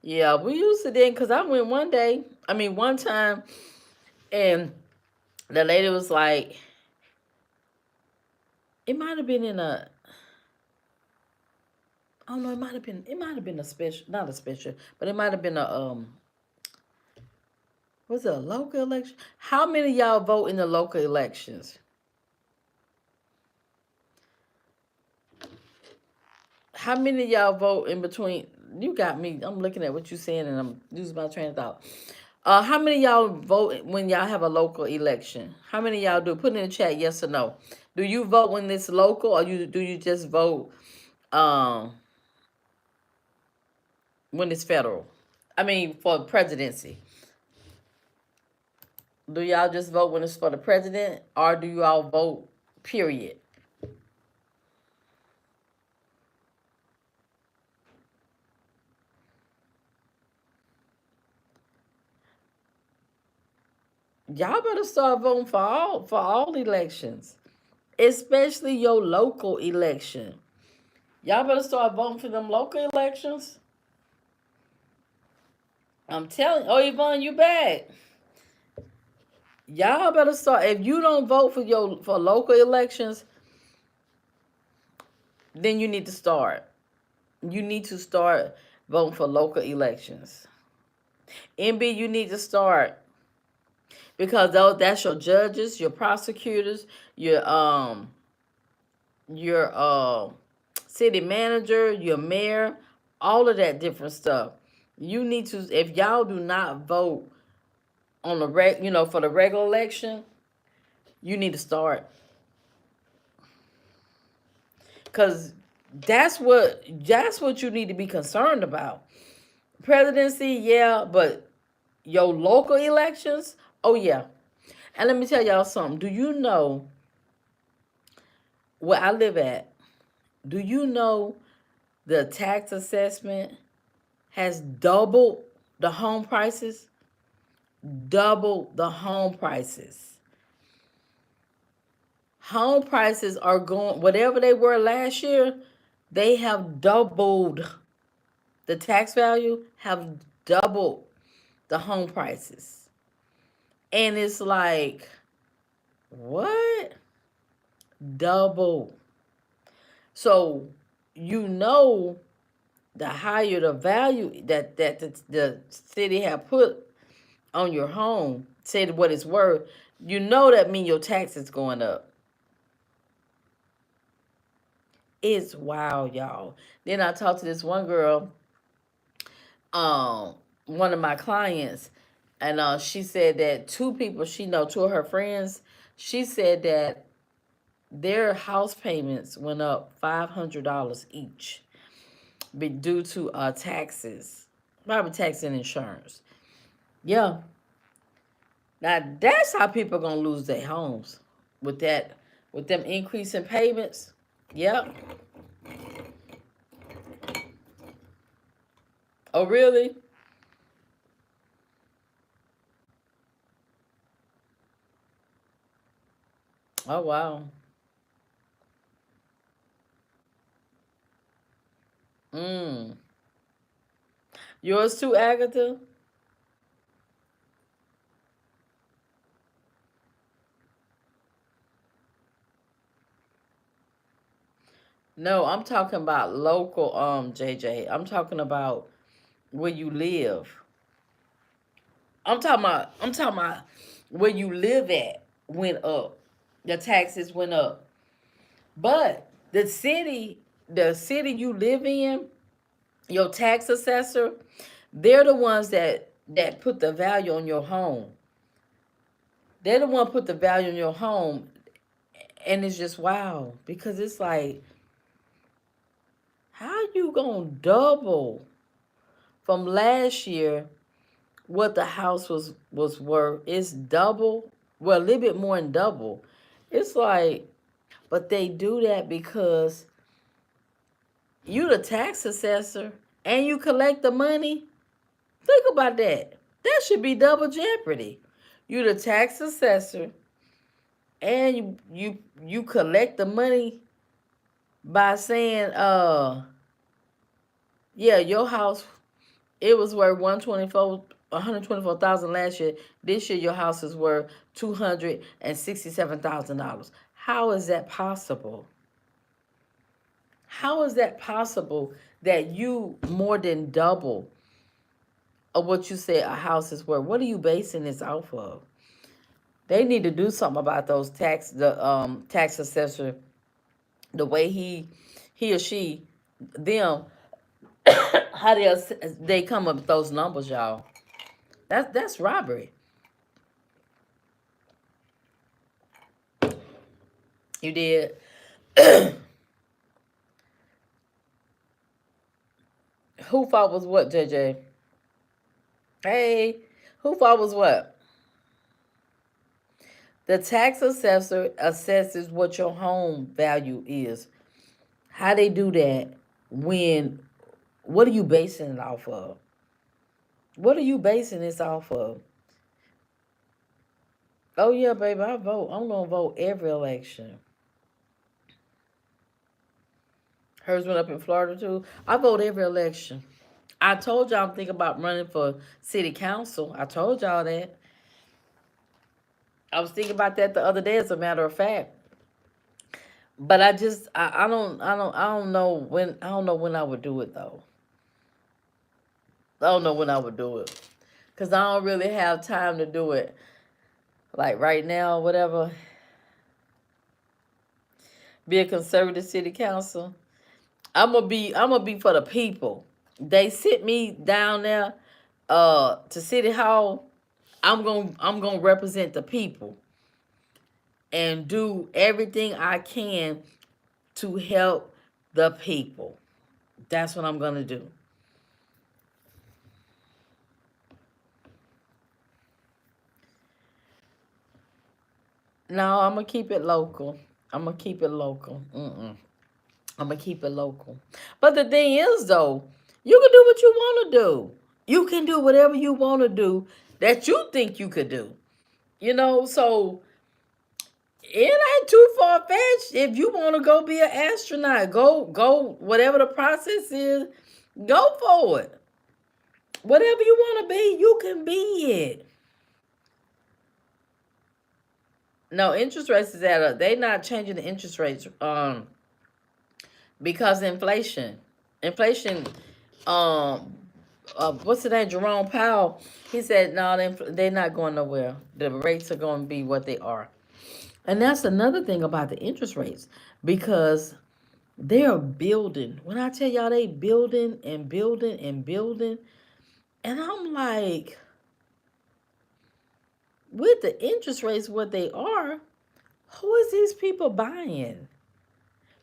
Speaker 1: Yeah, we used to then, because I went one time, and the lady was like, it might have been in a, I don't know, it might have been a special, not a special, but it might have been a, was it a local election? How many of y'all vote in the local elections? How many of y'all vote in between? You got me. I'm looking at what you're saying, and I'm losing my train of thought. How many of y'all vote when y'all have a local election? How many of y'all do? Put in the chat, yes or no. Do you vote when it's local, or do you just vote um, when it's federal? I mean, for presidency. Do y'all just vote when it's for the president, or do you all vote? Period. Y'all better start voting for all elections, especially your local election. Y'all better start voting for them local elections. I'm telling. Oh, Yvonne, you back? Y'all better start. If you don't vote for local elections, then you need to start. You need to start voting for local elections. NB, you need to start because that's your judges, your prosecutors, your city manager, your mayor, all of that different stuff. You need to, if y'all do not vote on for the regular election, you need to start because that's what you need to be concerned about. Presidency, yeah, but your local elections, oh yeah. And let me tell y'all something. Do you know where I live at? Do you know the tax assessment has doubled the home prices? Double the home prices. Home prices are going, whatever they were last year, they have doubled. The tax value have doubled the home prices. And it's like, what? Double. So you know the higher the value that the city have put on your home, say what it's worth, you know that mean your taxes going up. It's wild, y'all. Then I talked to this one girl, one of my clients, and she said that two people she know, two of her friends, she said that their house payments went up $500 each, due to taxes, property tax and insurance. Yeah, now that's how people gonna lose their homes with that, with them increasing payments. Yep. Oh really? Oh wow. Mm. Yours too, Agatha? No, I'm talking about local, JJ. I'm talking about where you live. I'm talking about where you live at went up. The taxes went up. But the city you live in, your tax assessor, they're the ones that put the value on your home. They're the one put the value on your home, and it's just wow because it's like, how you gonna double from last year what the house was worth? It's double, well, a little bit more than double. It's like, but they do that because you the tax assessor and you collect the money. Think about that. That should be double jeopardy. You the tax assessor and you collect the money by saying, yeah, your house, it was worth 124,000 last year. This year your house is worth $267,000. How is that possible? How is that possible that you more than double of what you said a house is worth? What are you basing this off of? They need to do something about those tax assessor, the way he or she, them, how they come up with those numbers, y'all. That's robbery. You did. Who fault was what, JJ? Hey, who fault was what? The tax assessor assesses what your home value is. How they do that? When, what are you basing it off of? What are you basing this off of? Oh yeah, baby, I vote. I'm gonna vote every election. Hers went up in Florida too. I vote every election. I told y'all I'm thinking about running for city council. I told y'all that. I was thinking about that the other day, as a matter of fact. But I don't know when I would do it though. I don't know when I would do it. Cause I don't really have time to do it. Like right now, whatever. Be a conservative city council. I'm gonna be for the people. They sit me down there to city hall. I'm gonna represent the people and do everything I can to help the people. That's what I'm gonna do. No, I'm gonna keep it local. I'm gonna keep it local. I'm gonna keep it local. But the thing is, though, you can do what you want to do. You can do whatever you want to do that you think you could do. So it ain't too far fetched. If you want to go be an astronaut, go. Whatever the process is, go for it. Whatever you want to be, you can be it. No, interest rates is at a. They not changing the interest rates. Because inflation. Inflation. Um, what's the name? Jerome Powell. He said, no, they're not going nowhere. The rates are going to be what they are. And that's another thing about the interest rates, because they're building. When I tell y'all, they building and building and building, and I'm like, with the interest rates what they are, who is these people buying?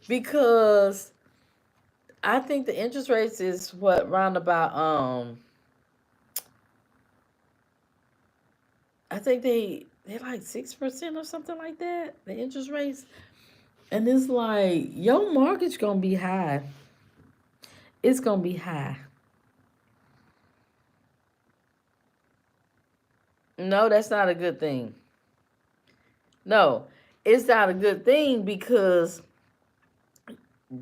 Speaker 1: Because I think the interest rates is what, round about I think they're like 6% or something like that. The interest rates, and it's like your mortgage gonna be high. It's gonna be high. No, that's not a good thing. No, it's not a good thing, because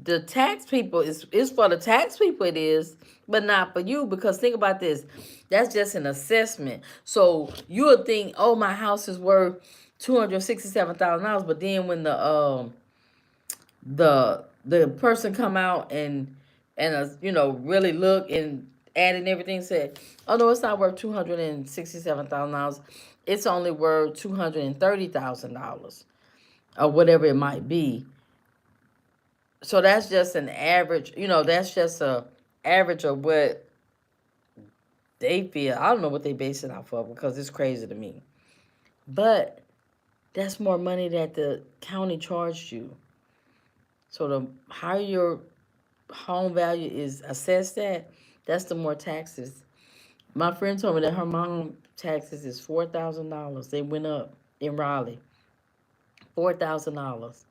Speaker 1: the tax people is for the tax people, it is, but not for you. Because think about this, that's just an assessment. So you would think, oh, my house is worth $267,000, but then when the person come out and really look and add and everything, said, oh no, it's not worth $267,000. It's only worth $230,000 or whatever it might be. So that's just an average. That's just a average of what they feel. I don't know what they base it off of, because it's crazy to me. But that's more money that the county charged you. So the higher your home value is assessed at, that's the more taxes. My friend told me that her mom taxes is $4,000. They went up in Raleigh, $4,000,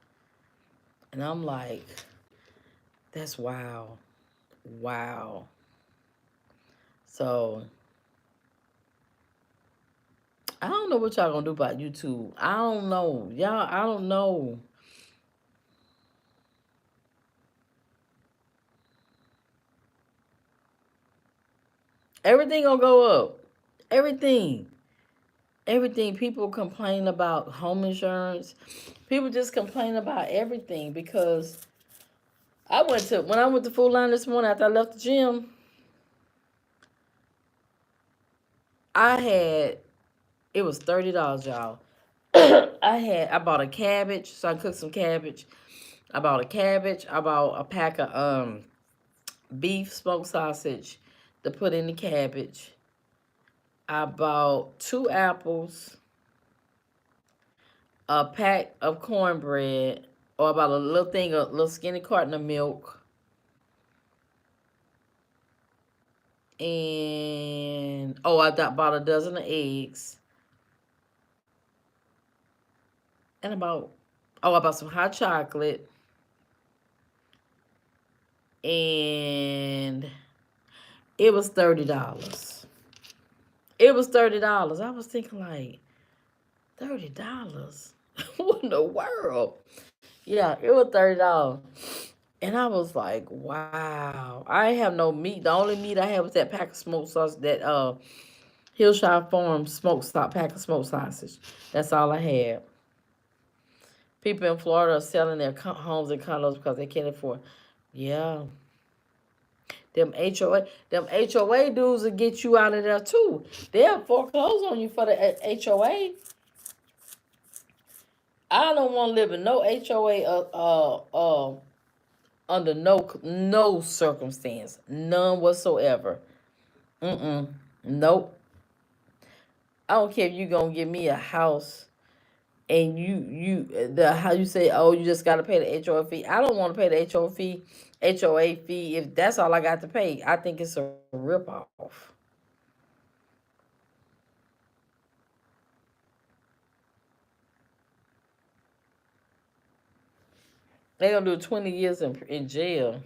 Speaker 1: and I'm like, that's wow, wow. So I don't know what y'all gonna do about YouTube. I don't know, y'all. I don't know. Everything gonna go up. Everything. Everything. People complain about home insurance. People just complain about everything, because when I went to Food Line this morning after I left the gym, it was $30, y'all. I bought a cabbage, so I cooked some cabbage. I bought a cabbage. I bought a pack of beef smoked sausage to put in the cabbage. I bought 2 apples, a pack of cornbread, or about a little skinny carton of milk, and bought a dozen of eggs, and I bought some hot chocolate, and it was $30. It was $30. I was thinking, like, $30. What in the world? Yeah, it was $30. And I was like, wow. I ain't have no meat. The only meat I had was that pack of smoked sausage, that Hillshire Farm pack of smoked sausage. That's all I had. People in Florida are selling their homes and condos because they can't afford. Yeah. Them HOA dudes will get you out of there too. They'll foreclose on you for the HOA. I don't want to live in no HOA under no circumstance, none whatsoever. Nope. I don't care if you gonna give me a house and how you say, oh, you just gotta pay the HOA fee. I don't want to pay the HOA fee if that's all I got to pay. I think it's a ripoff. They gonna do 20 years in jail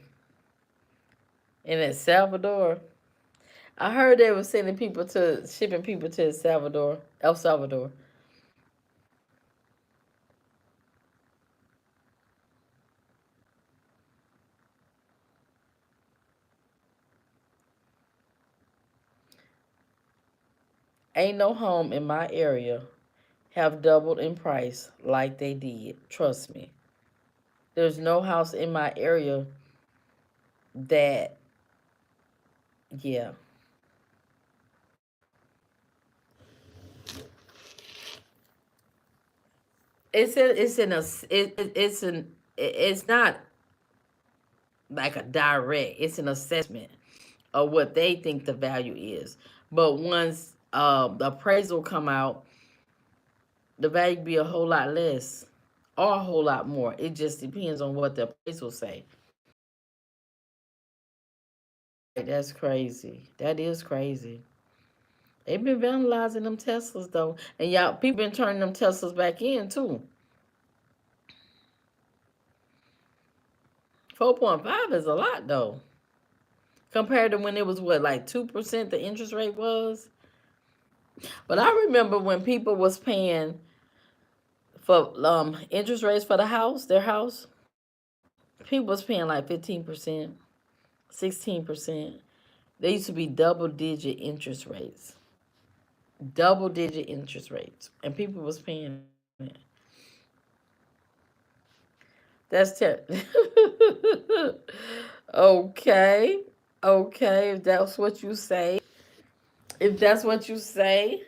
Speaker 1: in El Salvador. I heard they were shipping people to El Salvador. Ain't no home in my area have doubled in price like they did. Trust me. There's no house in my area that, yeah. It's not like a direct. It's an assessment of what they think the value is. But once the appraisal come out, the value be a whole lot less or a whole lot more. It just depends on what the appraisal say. That's crazy. That is crazy. They've been vandalizing them Teslas though, and y'all people been turning them Teslas back in too. 4.5 is a lot though, compared to when it was what, like 2% the interest rate was. But I remember when people was paying for interest rates for their house, people was paying like 15%, 16%. They used to be double digit interest rates, and people was paying it. That's okay, okay. If that's what you say, if that's what you say,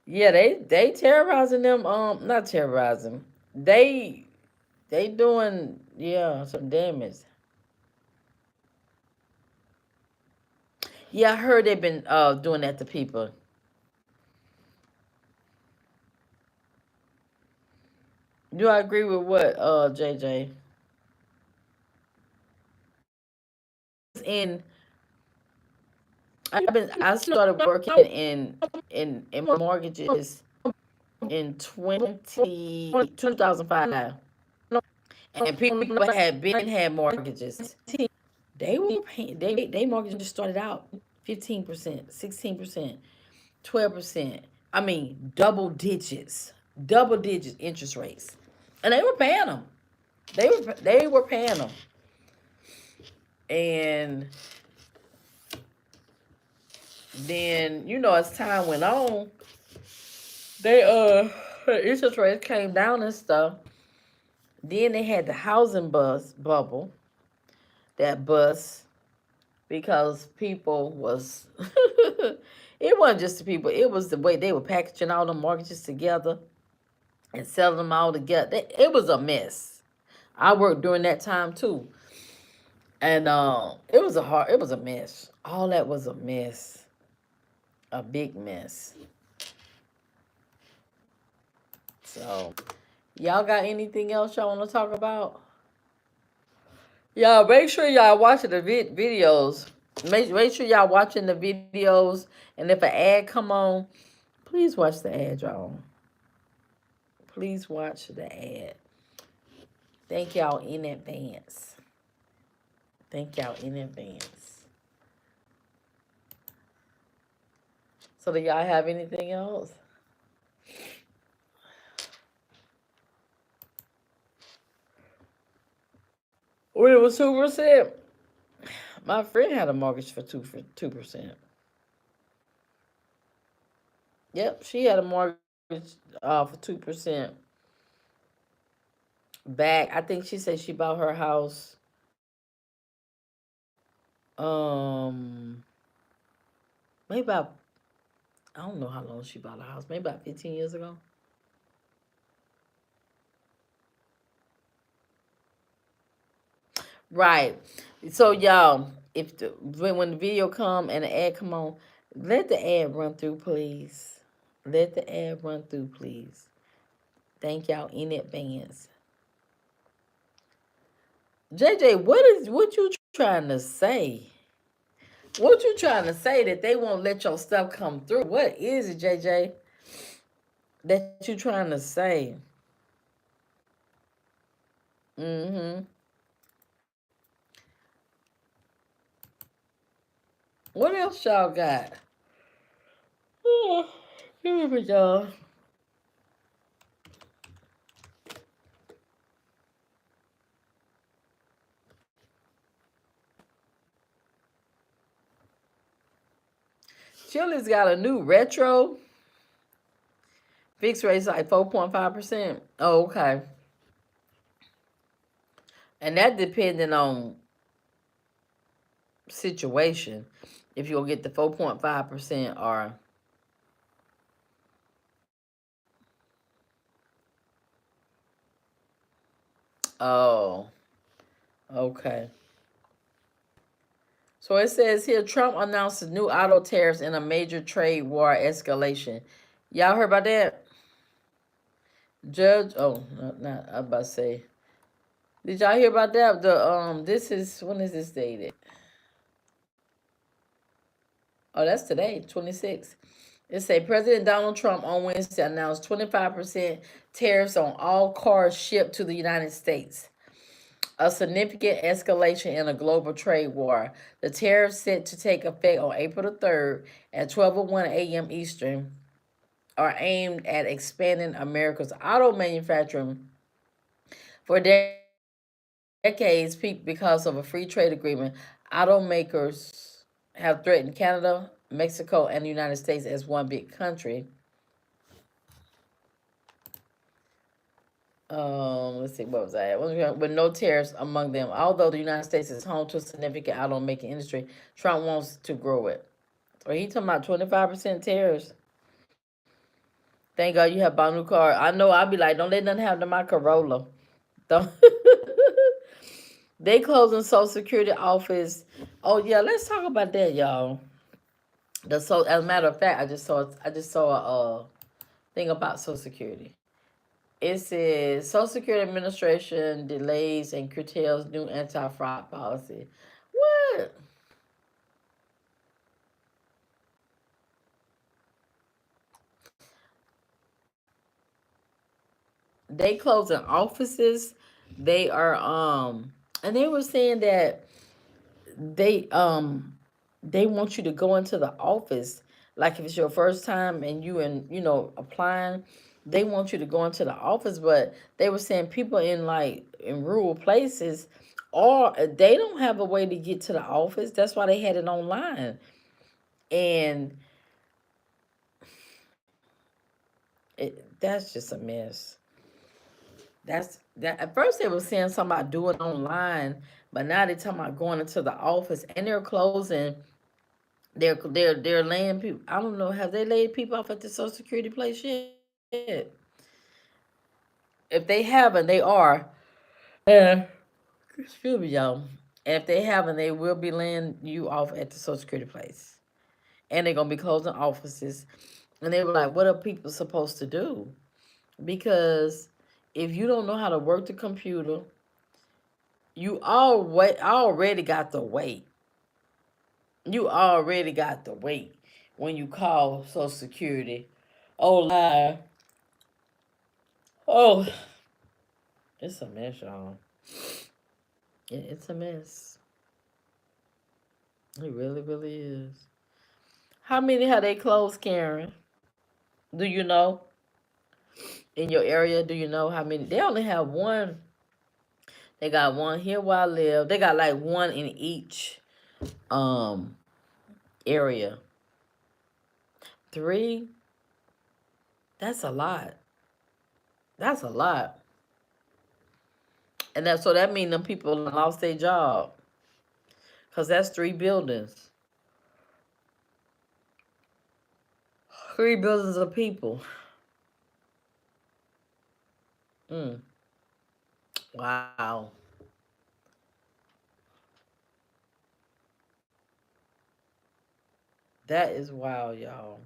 Speaker 1: yeah, they terrorizing them. Not terrorizing. They doing, yeah, some damage. Yeah, I heard they've been doing that to people. Do I agree with what, JJ? In I started working in mortgages in 2005, and people had mortgages. They were paying, they mortgages started out 15%, 16%, 12%. I mean, double digits interest rates, and they were paying them. They were paying them, and then as time went on, they interest rates came down and stuff. Then they had the housing bubble that bust because people was it wasn't just the people, it was the way they were packaging all the mortgages together and selling them all together. It was a mess. I worked during that time too. And it was a mess. All that was a mess. A big mess. So y'all got anything else y'all want to talk about? Y'all make sure y'all watching the videos. Make sure y'all watching the videos. And if an ad come on, please watch the ad, y'all. Please watch the ad. Thank y'all in advance. Thank y'all in advance. So do y'all have anything else? When it was 2%, my friend had a mortgage for 2%. Yep, she had a mortgage for 2% back. I think she said she bought her house um maybe about, I don't know how long she bought a house. Maybe about 15 years ago. Right. So y'all, if when the video come and the ad come on, let the ad run through, please. Let the ad run through, please. Thank y'all in advance. JJ, what you trying to say? What you trying to say that they won't let your stuff come through? What is it, JJ? That you trying to say? Mm-hmm. What else y'all got? Here we go. Chili's got a new retro fixed rate, like 4.5%. Oh, okay. And that depending on situation. If you'll get the 4.5% or oh, okay. So it says here Trump announces new auto tariffs in a major trade war escalation. Y'all heard about that? Judge, oh, not I about to say. Did y'all hear about that? This is, when is this dated? Oh, that's today, 26. It say President Donald Trump on Wednesday announced 25% tariffs on all cars shipped to the United States, a significant escalation in a global trade war. The tariffs set to take effect on April the 3rd at 12:01 a.m. Eastern are aimed at expanding America's auto manufacturing for decades because of a free trade agreement. Automakers have threatened Canada, Mexico, and the United States as one big country. Let's see, what was that? With no tariffs among them. Although the United States is home to a significant automaking industry, Trump wants to grow it. So he talking about 25% tariffs. Thank God you have bought a new car. I know I'll be like, don't let nothing happen to my Corolla. Don't. They closing Social Security office. Oh yeah, let's talk about that, y'all. As a matter of fact, I just saw a thing about Social Security. It says Social Security Administration delays and curtails new anti-fraud policy. What? They closing offices. They are and they were saying that they um they want you to go into the office, like if it's your first time and applying, they want you to go into the office. But they were saying people in rural places, or they don't have a way to get to the office. That's why they had it online. And that's just a mess. That's that. At first they were saying something about doing it online, but now they're talking about going into the office, and they're closing. They're laying people. I don't know. Have they laid people off at the Social Security place yet? If they haven't, they are. Uh, Excuse me, y'all. And if they haven't, they will be laying you off at the Social Security place, and they're gonna be closing offices. And they were like, "What are people supposed to do?" Because if you don't know how to work the computer, already got the wait. You already got the wait when you call Social Security. Oh, live. Oh, it's a mess, y'all. It's a mess. It really, really is. How many have they closed, Karen? Do you know? In your area, do you know how many? They only have one. They got one here where I live. They got like one in each um area. Three, that's a lot. That's a lot. And that so that means them people lost their job. Cause that's three buildings. Three buildings of people. Mm. Wow. That is wild, y'all.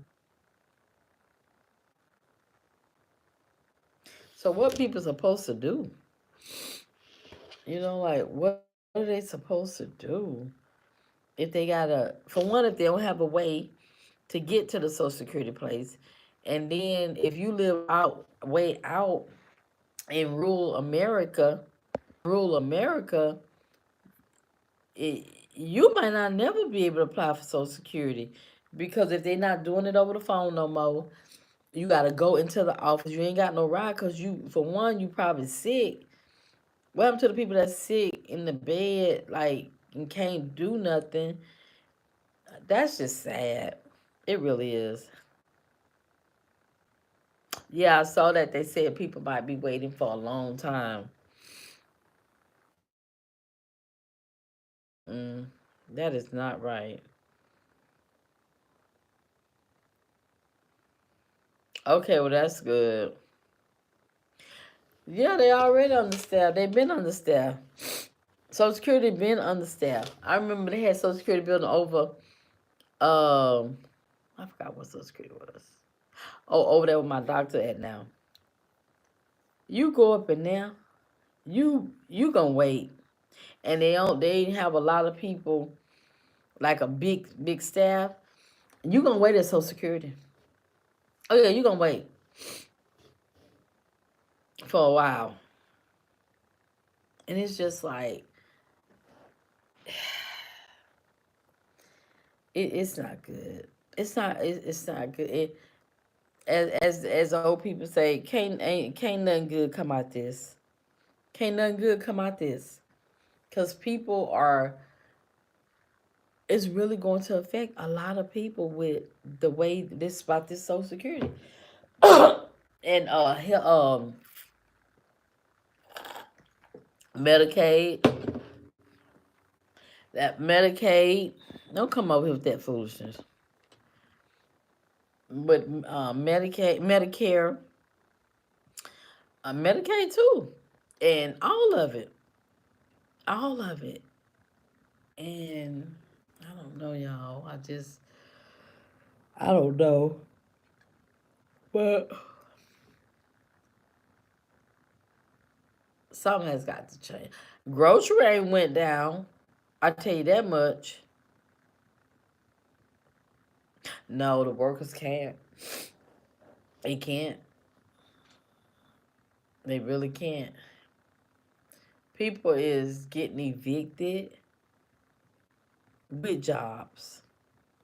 Speaker 1: So what people supposed to do? Like what are they supposed to do? If they gotta, for one, if they don't have a way to get to the Social Security place, and then if you live out way out in rural America, it, you might not never be able to apply for Social Security because if they're not doing it over the phone no more, you gotta go into the office. You ain't got no ride because you, for one, you probably sick. What happened to the people that's sick in the bed, like and can't do nothing? That's just sad. It really is. Yeah, I saw that they said people might be waiting for a long time. Mm, that is not right. Okay, well that's good. Yeah, they already understaffed. They've been understaffed. Social Security been understaffed. I remember they had Social Security building over. I forgot what Social Security was. Oh, over there with my doctor at now. You go up in there, you gonna wait, and they have a lot of people like a big staff. You gonna wait at Social Security. Oh yeah, you gonna wait for a while, and it's just like it's not good. It's not good. As old people say, can't nothing good come out this. Can't nothing good come out this, because people are. It's really going to affect a lot of people with the way this about this Social Security and Medicaid. That Medicaid. Don't come over here with that foolishness. But Medicare, Medicaid too, and all of it, and I don't know, y'all. I don't know, but something has got to change. Grocery ain't went down. I tell you that much. No, the workers can't. They can't. They really can't. People is getting evicted with jobs,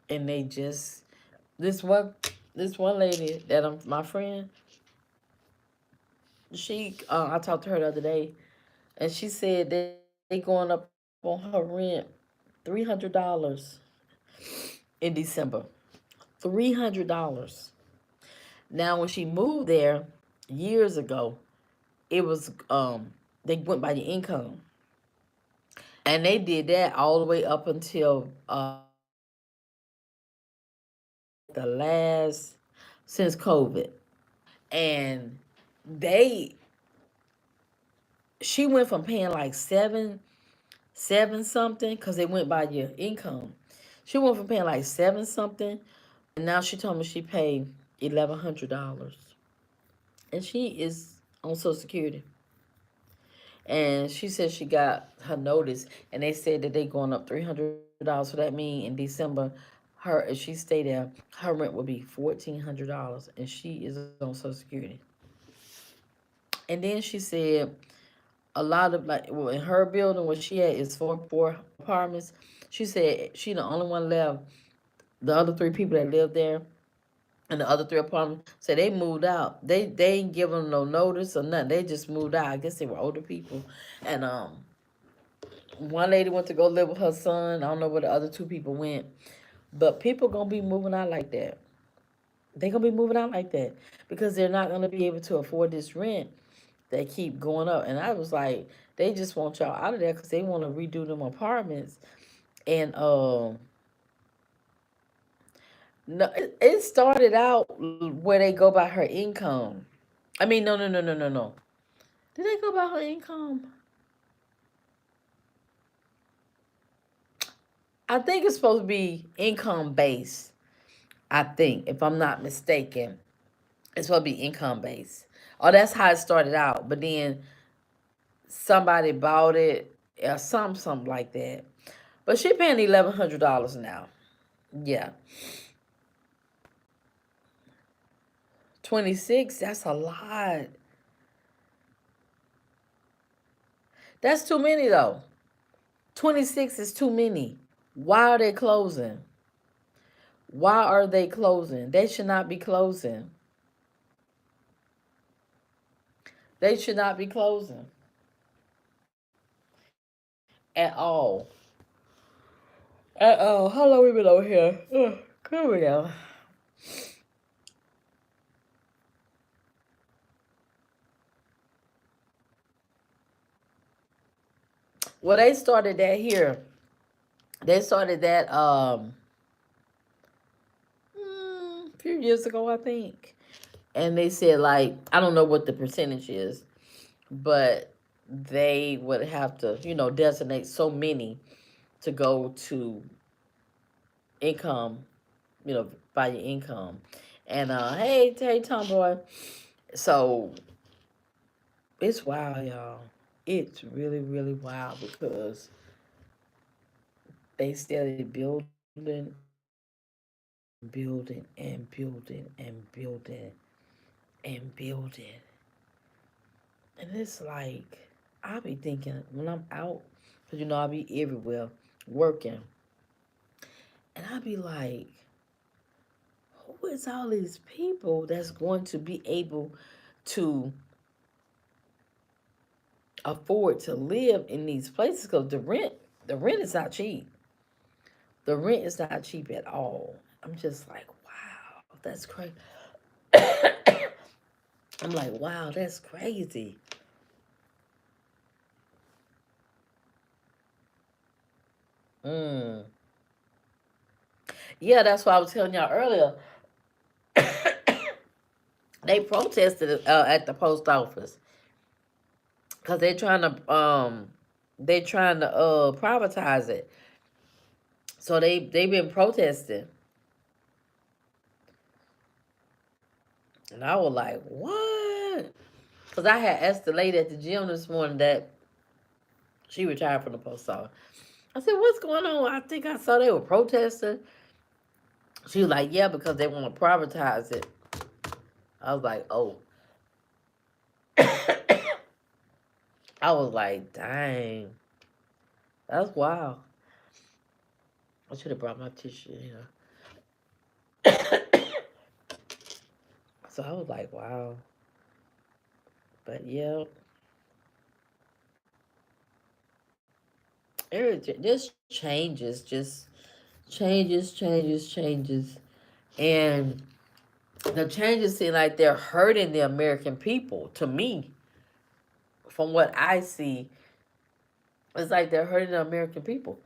Speaker 1: and they just this one this one lady that I'm my friend. I talked to her the other day, and she said they going up on her rent $300 in December. $300. Now, when she moved there years ago, it was they went by your income, and they did that all the way up until the last since COVID, and they she went from paying like seven something because they went by your income. She went from paying like seven something, and now she told me she paid $1,100, and she is on Social Security. And she said she got her notice, and they said that they going up $300. So that means in December, her if she stay there, her rent will be $1,400, and she is on Social Security. And then she said a lot of like well, in her building where she at is four apartments. She said she the only one left The other three people that lived there and the other three apartments say they moved out. They ain't give them no notice or nothing. They just moved out. I guess they were older people, and one lady went to go live with her son. I don't know where the other two people went, but people gonna be moving out like that. They gonna be moving out like that because they're not gonna be able to afford this rent. They keep going up, and I was like, they just want y'all out of there because they want to redo them apartments. And no, it started out where they go by her income. I mean, no, no, no, no, no, no. Did they go by her income? I think it's supposed to be income based. I think, if I'm not mistaken, it's supposed to be income based. Oh, that's how it started out. But then somebody bought it, or something like that. But she paying $1,100 now. Yeah, 26. That's a lot. That's too many though. 26 is too many. Why are they closing? Why are they closing? They should not be closing. They should not be closing at all. At all. How long we been over here? Ugh, here we go. Well, they started that here. They started that a few years ago, I think. And they said, like, I don't know what the percentage is, but they would have to, designate so many to go to income, by your income. And hey, Tomboy. So it's wild, y'all. It's really, really wild because they started building and building and building and building and building. And it's like, I'll be thinking when I'm out, because I'll be everywhere working. And I'll be like, who is all these people that's going to be able to afford to live in these places? Because the rent is not cheap. The rent is not cheap at all. I'm just like, wow, that's crazy. I'm like, wow, that's crazy. Mm. Yeah, that's what I was telling y'all earlier. They protested at the post office because they trying to privatize it. So they been protesting, and I was like, what? Because I had asked the lady at the gym this morning that she retired from the post office. I said, what's going on? I think I saw they were protesting. She was like, yeah, because they want to privatize it. I was like, oh. I was like, dang, that's wild. I should have brought my tissue. So I was like, wow. But yeah, just changes. And the changes seem like they're hurting the American people. To me, from what I see, it's like they're hurting the American people.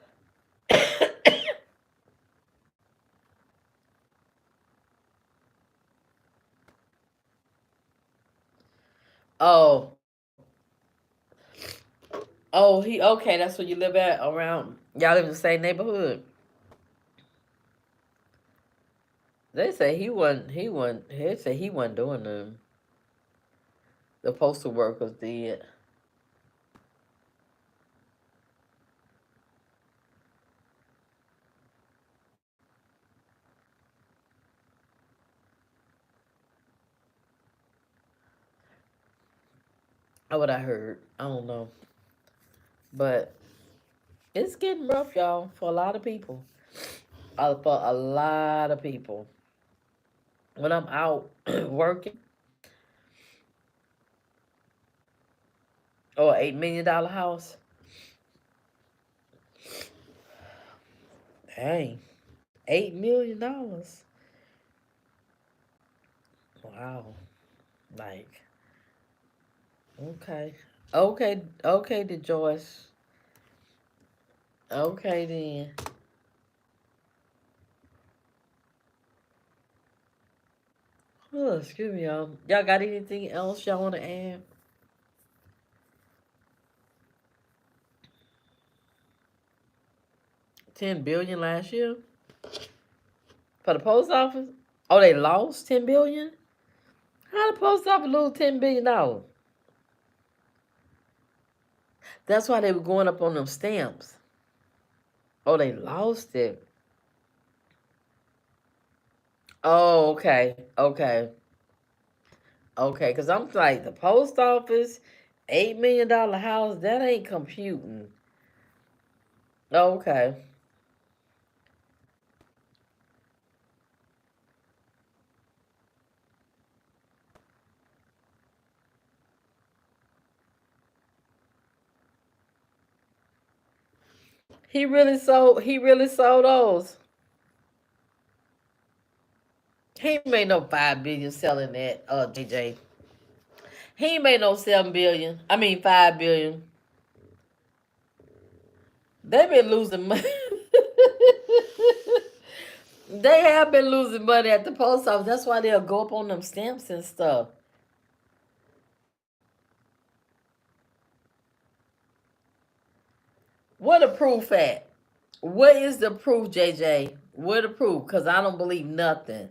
Speaker 1: Oh, oh, he okay. That's where you live at around. Y'all live in the same neighborhood. They say he wasn't. He wasn't. They say he wasn't doing them. The postal workers did. What I heard. I don't know, but it's getting rough, y'all, for a lot of people. for a lot of people. When I'm out working, or $8 million house, dang, $8 million. Wow, like okay, okay, the Joyce. Okay then. Oh, excuse me, y'all. Y'all got anything else y'all want to add? 10 billion last year for the post office. Oh, they lost 10 billion. How the post office lose $10 billion? That's why they were going up on them stamps. Oh, they lost it. Oh, okay. Cause I'm like the post office, $8 million house. That ain't computing. Okay. He really sold. He really sold those. He made no 5 billion selling that. JJ. He made no 7 billion. I mean 5 billion. They've been losing money. They have been losing money at the post office. That's why they'll go up on them stamps and stuff. What the proof at? What is the proof, JJ? What the proof? Cause I don't believe nothing.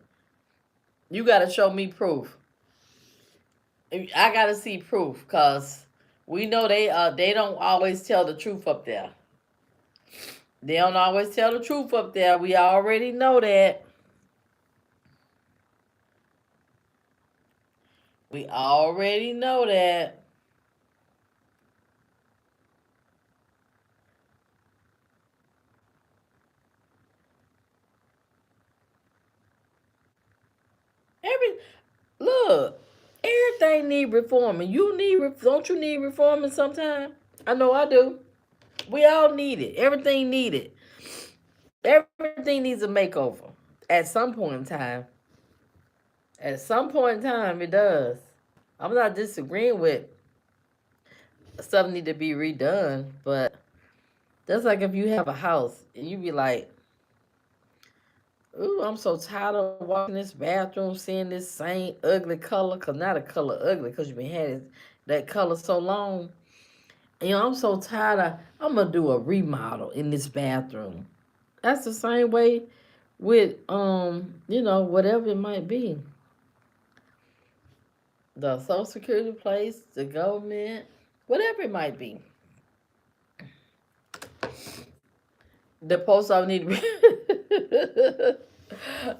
Speaker 1: You gotta show me proof. I gotta see proof, cause we know they don't always tell the truth up there. They don't always tell the truth up there. We already know that. We already know that. Every look, everything need reforming. You need don't you need reforming sometime? I know I do. We all need it. Everything needed. Everything needs a makeover at some point in time. At some point in time, it does. I'm not disagreeing with stuff need to be redone, but that's like if you have a house and you be like, "Ooh, I'm so tired of walking this bathroom, seeing this same ugly color." Cause not a color ugly, cause you been had that color so long. And, I'm so tired of. I'm gonna do a remodel in this bathroom. That's the same way with whatever it might be. The Social Security place, the government, whatever it might be. The post office need to be.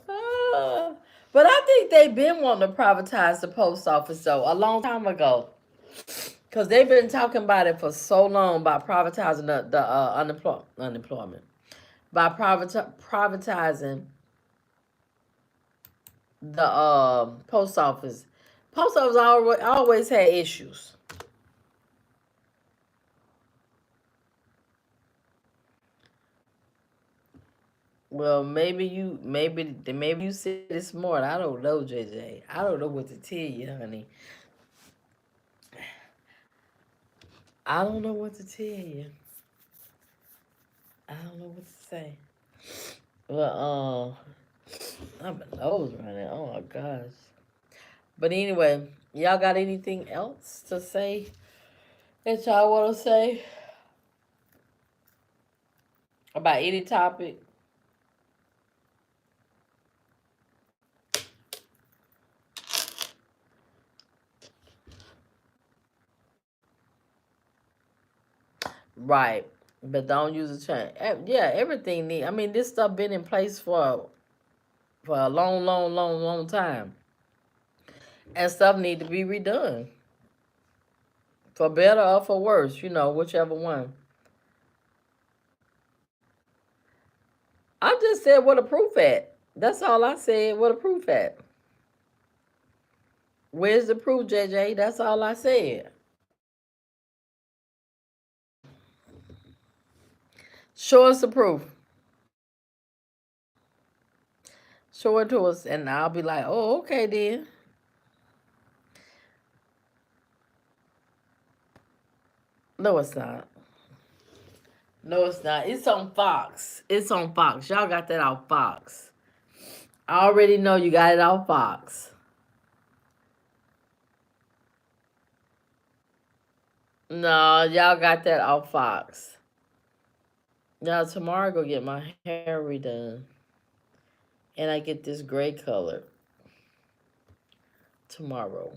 Speaker 1: Ah, but I think they've been wanting to privatize the post office though a long time ago, because they've been talking about it for so long about privatizing the unemployment by privatizing the post office. Post office always had issues. Well, maybe you said it smart. I don't know, JJ. I don't know what to tell you, honey. I don't know what to tell you. I don't know what to say. Well, I'm nose running. Oh my gosh. But anyway, y'all got anything else to say that y'all want to say about any topic? Right. But don't use the chain. Yeah, everything need. I mean, this stuff been in place for a long, long, long, long time, and stuff need to be redone for better or for worse. Whichever one. I just said what a proof at. That's all I said. What a proof at. Where's the proof, JJ? That's all I said. Show us the proof. Show it to us, and I'll be like, oh, okay then. No, it's not. No, it's not. It's on Fox. It's on Fox. Y'all got that off Fox. I already know you got it off Fox. No, y'all got that off Fox. Now tomorrow I go get my hair redone. And I get this gray color tomorrow.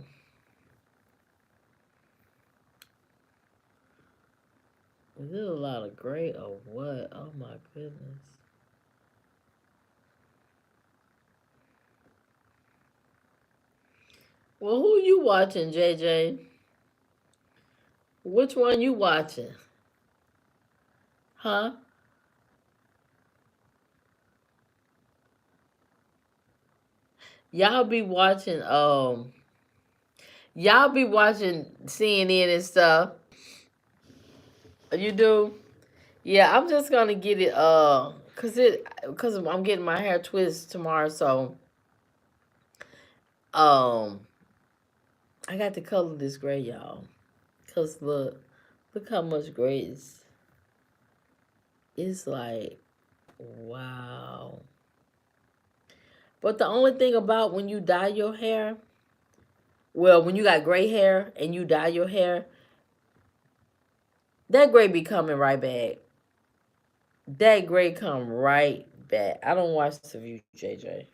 Speaker 1: Is it a lot of gray or what? Oh my goodness. Well, who you watching, JJ? Which one you watching? Huh? Y'all be watching y'all be watching CNN and stuff. You do? Yeah, I'm just gonna get it cause I'm getting my hair twisted tomorrow, so um I got to color this gray, y'all. Cause look how much gray is. It's like wow. But the only thing about when you dye your hair, well, when you got gray hair and you dye your hair, that gray be coming right back. That gray come right back. I don't watch the View, JJ.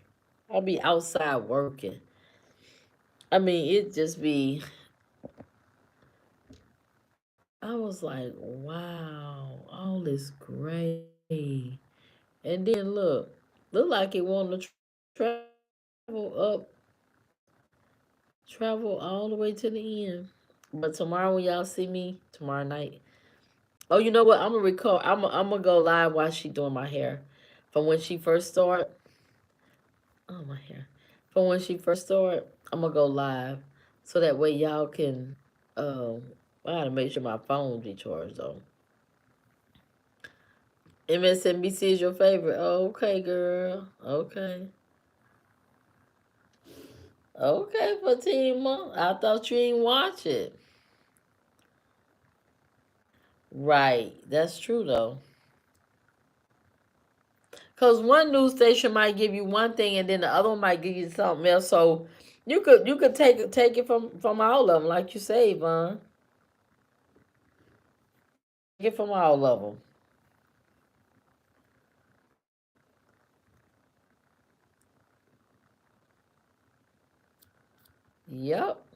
Speaker 1: I'll be outside working. I mean, it just be. I was like, wow, all this gray, and then look like it want to travel up, travel all the way to the end. But tomorrow when y'all see me tomorrow night, oh, you know what? I'm gonna record. I'm gonna go live while she doing my hair, from when she first started. Oh my hair, from when she first started. I'm gonna go live, so that way y'all can. Um, I gotta make sure my phone be charged though. MSNBC is your favorite. Okay, girl. Okay. Okay, Fatima. I thought you didn't watch it. Right. That's true though. Cause one news station might give you one thing and then the other one might give you something else. So you could take it from all of them, like you say, Yvonne. Get from all of them. Yep.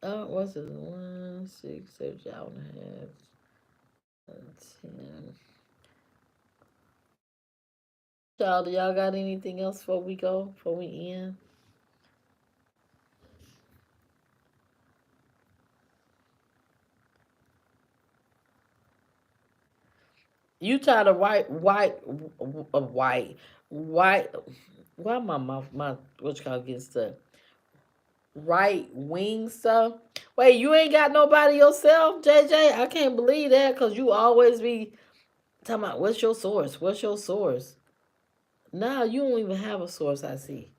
Speaker 1: What's it? 1, 6, 7, hour and a half, 10. Y'all got anything else before we go? Before we end? You tired of white. Why my mouth, my what you call against the right wing stuff? Wait, you ain't got nobody yourself, JJ? I can't believe that because you always be talking about what's your source? What's your source? Now you don't even have a source. I see.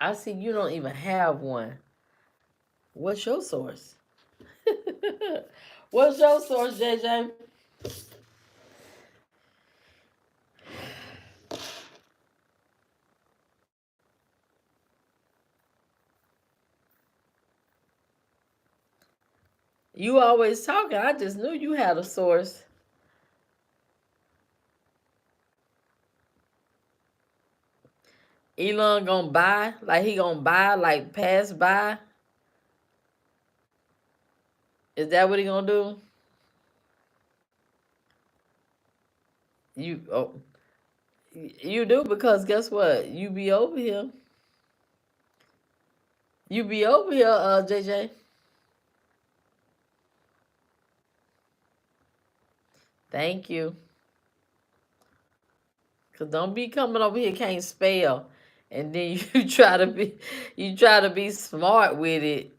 Speaker 1: I see you don't even have one. What's your source? What's your source, JJ? You always talking. I just knew you had a source. Elon gonna buy? Like he gonna buy? Like pass by? Is that what he gonna do? You you do because guess what? You be over here. You be over here, JJ. Thank you. Cause don't be coming over here can't spell, and then you try to be smart with it.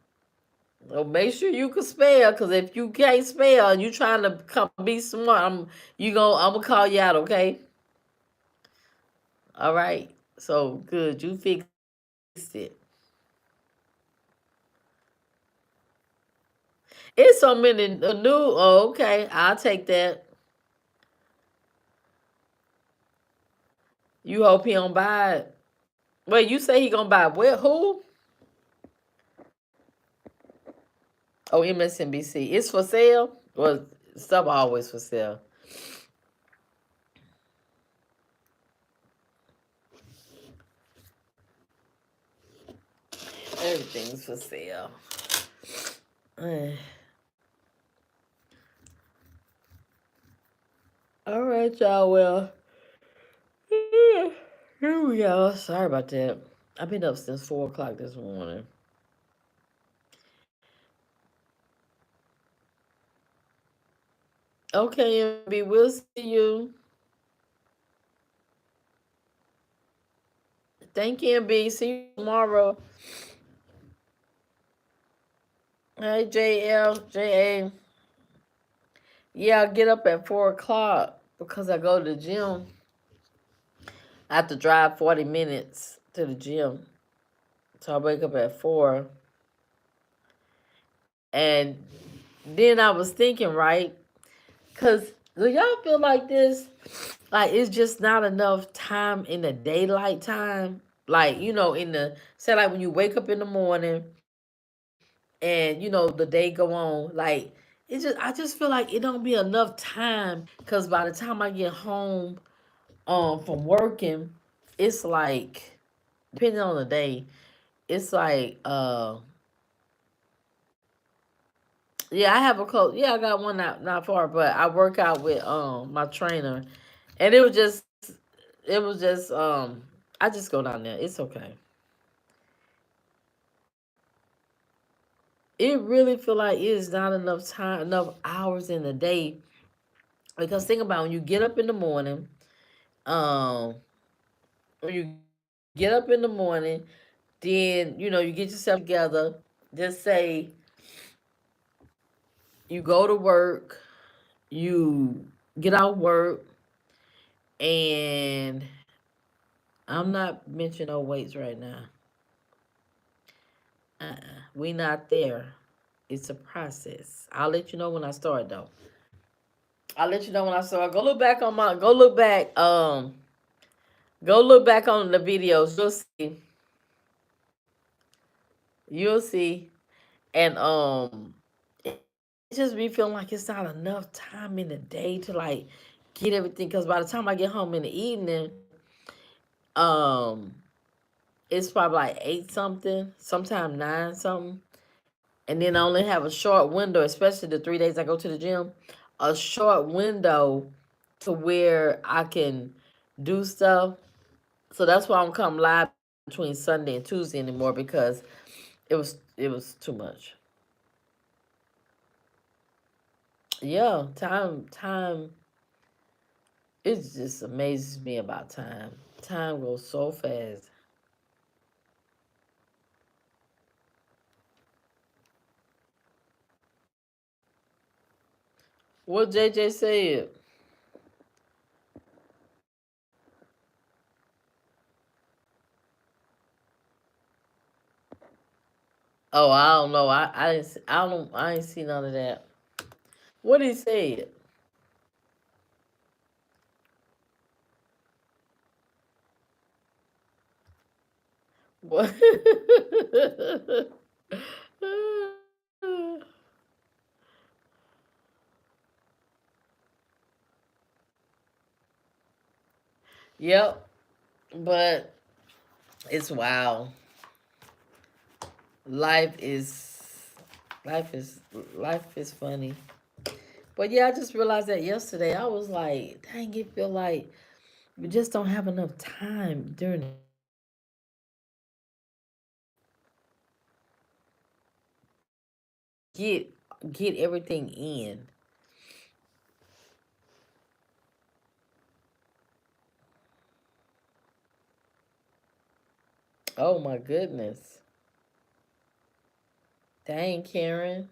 Speaker 1: So make sure you can spell. Cause if you can't spell and you trying to come be smart, I'm gonna call you out. Okay. All right. So good. You fixed it. It's so many new. Oh, okay. I'll take that. You hope he don't buy it. Wait, you say he gonna buy it? Where? Who? Oh, MSNBC. It's for sale? Well, stuff always for sale. Everything's for sale. Eh. All right, y'all. Well, here we go. Sorry about that. I've been up since 4 o'clock this morning. Okay, MB, we'll see you. Thank you, MB. See you tomorrow. Hey, JL, JA. Yeah, I get up at 4 o'clock because I go to the gym. I have to drive 40 minutes to the gym. So I wake up at 4. And then I was thinking, right? Because do y'all feel like this? Like it's just not enough time in the daylight time. Like, in the, say like when you wake up in the morning and, the day go on, like I just feel like it don't be enough time because by the time I get home from working, it's like, depending on the day, it's like yeah, I have a coach. Yeah, I got one not far, but I work out with my trainer, and it was just I just go down there. It's okay. It really feel like it is not enough time, enough hours in the day. Because think about when you get up in the morning, um, when you get up in the morning, then you get yourself together. Just say you go to work, you get out work, and I'm not mentioning no weights right now. We not there. It's a process. I'll let you know when I start though. I'll let you know when I start. Go look back on the videos. You'll see. And it just be feeling like it's not enough time in the day to like get everything. Cause by the time I get home in the evening, um, it's probably like 8 something, sometime 9 something. And then I only have a short window, especially the 3 days I go to the gym, a short window to where I can do stuff. So that's why I don't come live between Sunday and Tuesday anymore because it was too much. Yeah, time it just amazes me about time. Time goes so fast. What JJ said. Oh, I don't know. I didn't. I don't. I ain't see none of that. What he said. What? Yep. But it's wild. Life is life is life is funny. But yeah, I just realized that yesterday. I was like, dang, it feel like we just don't have enough time during the get get everything in. Oh my goodness. Dang, Karen.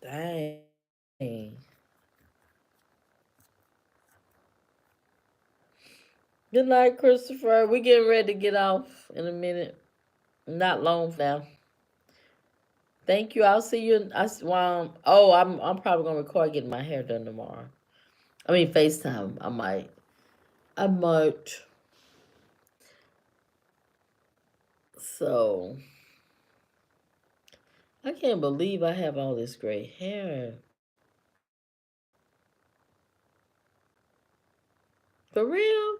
Speaker 1: Dang. Good night, Christopher. We getting ready to get off in a minute. Not long from now. Thank you. I'll see you. Oh, I'm probably gonna record getting my hair done tomorrow. I mean FaceTime. I might. I might. So I can't believe I have all this gray hair. For real?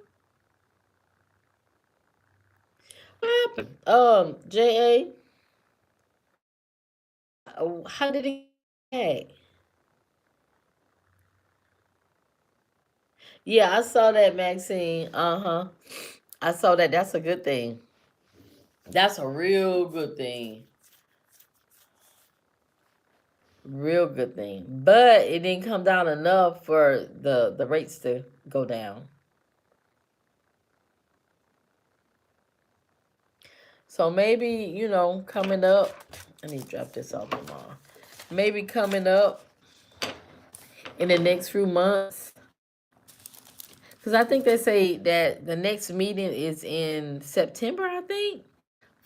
Speaker 1: What happened? J.A. How did he act? Yeah, I saw that, Maxine. Uh huh. I saw that. That's a good thing. That's a real good thing. Real good thing. But it didn't come down enough for the rates to go down. So maybe, coming up, I need to drop this off tomorrow. Maybe coming up in the next few months. Because I think they say that the next meeting is in September, I think.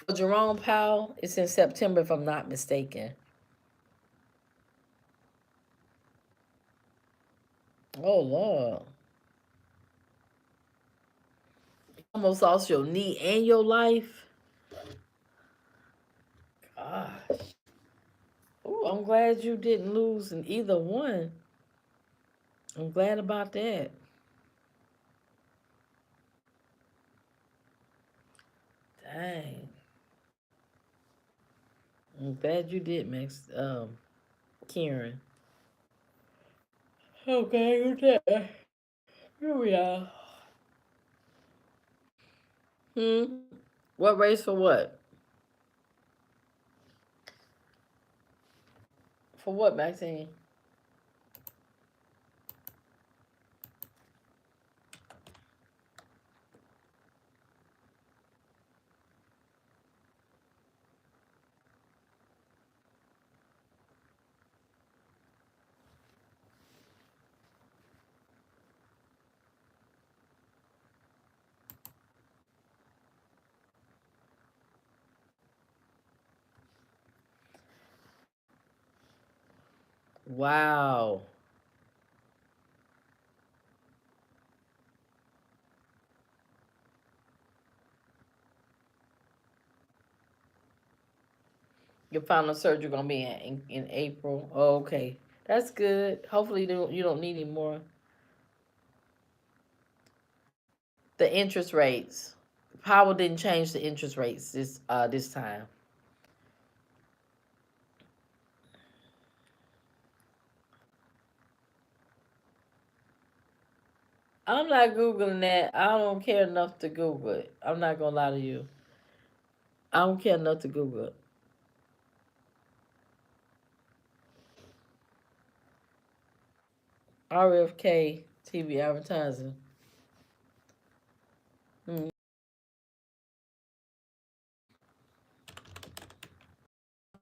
Speaker 1: For Jerome Powell, it's in September, if I'm not mistaken. Oh, Lord. You almost lost your knee and your life. Gosh. Oh, I'm glad you didn't lose in either one. I'm glad about that. Dang. I'm glad you did, Max. Karen. Okay, you did. Here we are. Hmm. What race for what? For what, Maxine? Wow. Your final surgery gonna be in April. Oh, okay, that's good. Hopefully you don't need any more. The interest rates. Powell didn't change the interest rates this time. I'm not googling that. I don't care enough to Google it. I'm not gonna lie to you. I don't care enough to Google it. RFK TV advertising. Hmm.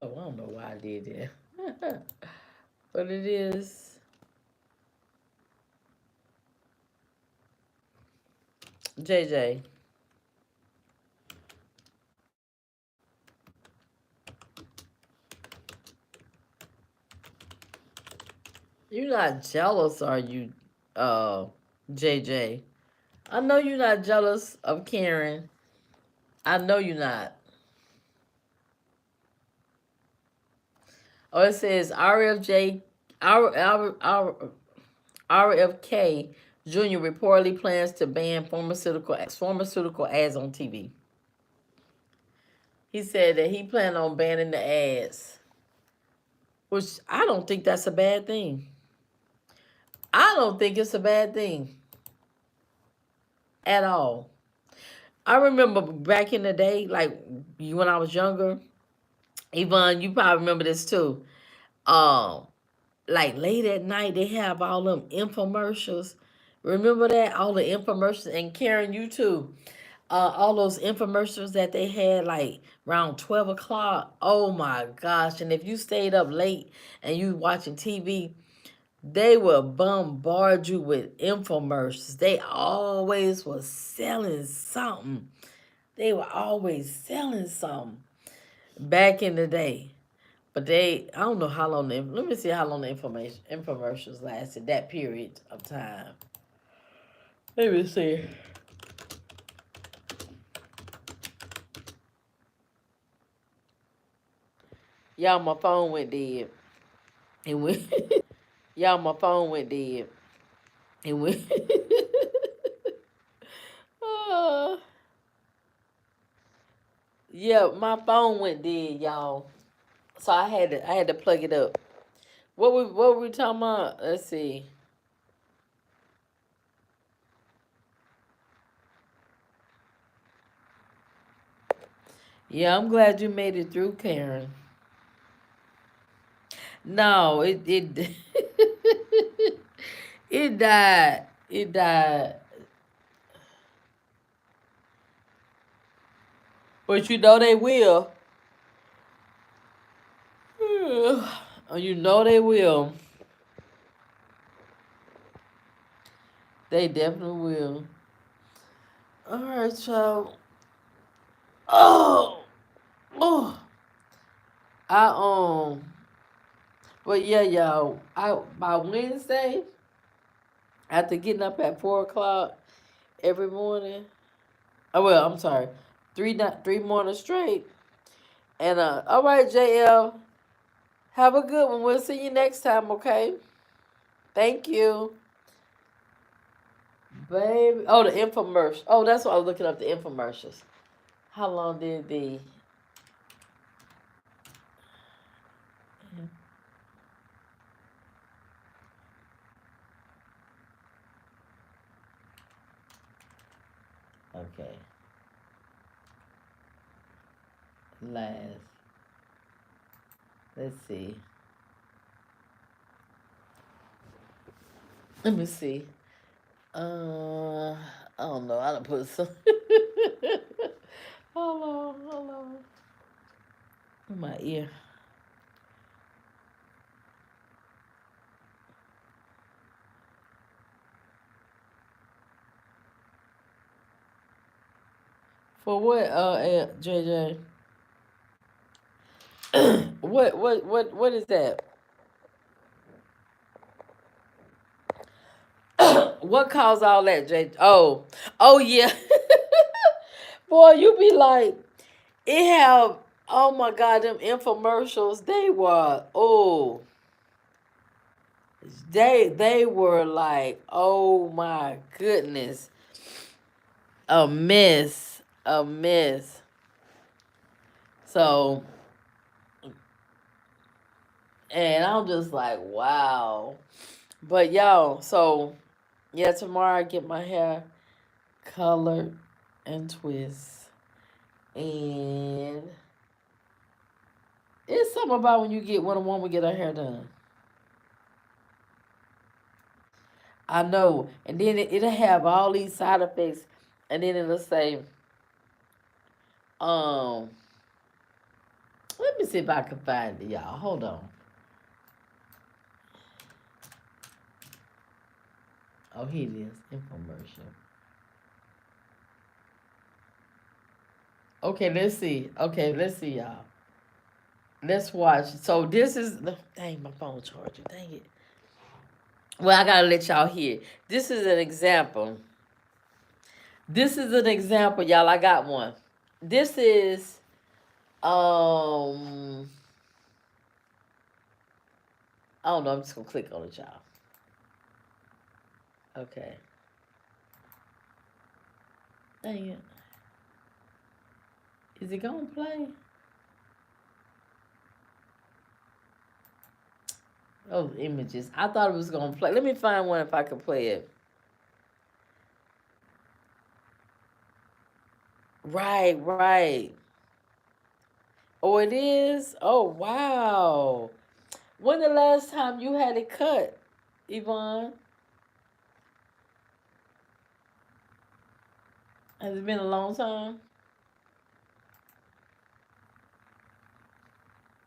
Speaker 1: Oh, I don't know why I did that. But it is JJ. You're not jealous, are you, JJ? I know you're not jealous of Karen. I know you're not. Oh, it says RFK Jr. reportedly plans to ban pharmaceutical ads on TV. He said that he planned on banning the ads, which I don't think that's a bad thing. I don't think it's a bad thing at all. I remember back in the day, like when I was younger, Yvonne, you probably remember this too. Um, like late at night, they have all them infomercials. Remember that? All the infomercials. And Karen, you too. all those infomercials that they had like around 12 o'clock. Oh my gosh. And if you stayed up late and you watching TV, they will bombard you with infomercials. They always was selling something. They were always selling something back in the day. But I don't know how long, let me see how long the infomercials lasted, that period of time. Let me see. Y'all, my phone went dead. It went. Y'all, my phone went dead. It went. uh, yeah, my phone went dead, y'all. So I had to plug it up. What were we talking about? Let's see. Yeah, I'm glad you made it through, Karen. No, it it died. It died. But you know they will. You know they will. They definitely will. All right, so oh, oh, I but yeah, y'all. I by Wednesday, after getting up at 4 o'clock every morning. Oh well, I'm sorry, three mornings straight. And all right, JL, have a good one. We'll see you next time. Okay. Thank you, baby. Oh, the infomercial. Oh, that's why I was looking up the infomercials. How long did the okay last? Let's see. Let me see. I don't know. I don't put some. Hold on. In my ear. For what? JJ. What is that? What caused all that, JJ? Oh yeah. Boy, you be like, it have. Oh my God, them infomercials. They were like, oh my goodness, a mess. So, and I'm just like, wow. But y'all, so yeah, tomorrow I get my hair colored and twist, and it's something about when a woman get her hair done. I know, and then it'll have all these side effects, and then it'll say, um, let me see if I can find it, y'all. Hold on. Oh, here it is, infomercial. Okay, let's see. Okay, let's see, y'all. Let's watch. So this is dang my phone charger. Dang it. Well, I gotta let y'all hear. This is an example. This is an example, y'all. I got one. This is I don't know. I'm just gonna click on it, y'all. Okay. Dang it. Is it gonna play? Oh, images. I thought it was gonna play. Let me find one if I can play it. Right. Oh, it is? Oh, wow. When the last time you had it cut, Yvonne? Has it been a long time?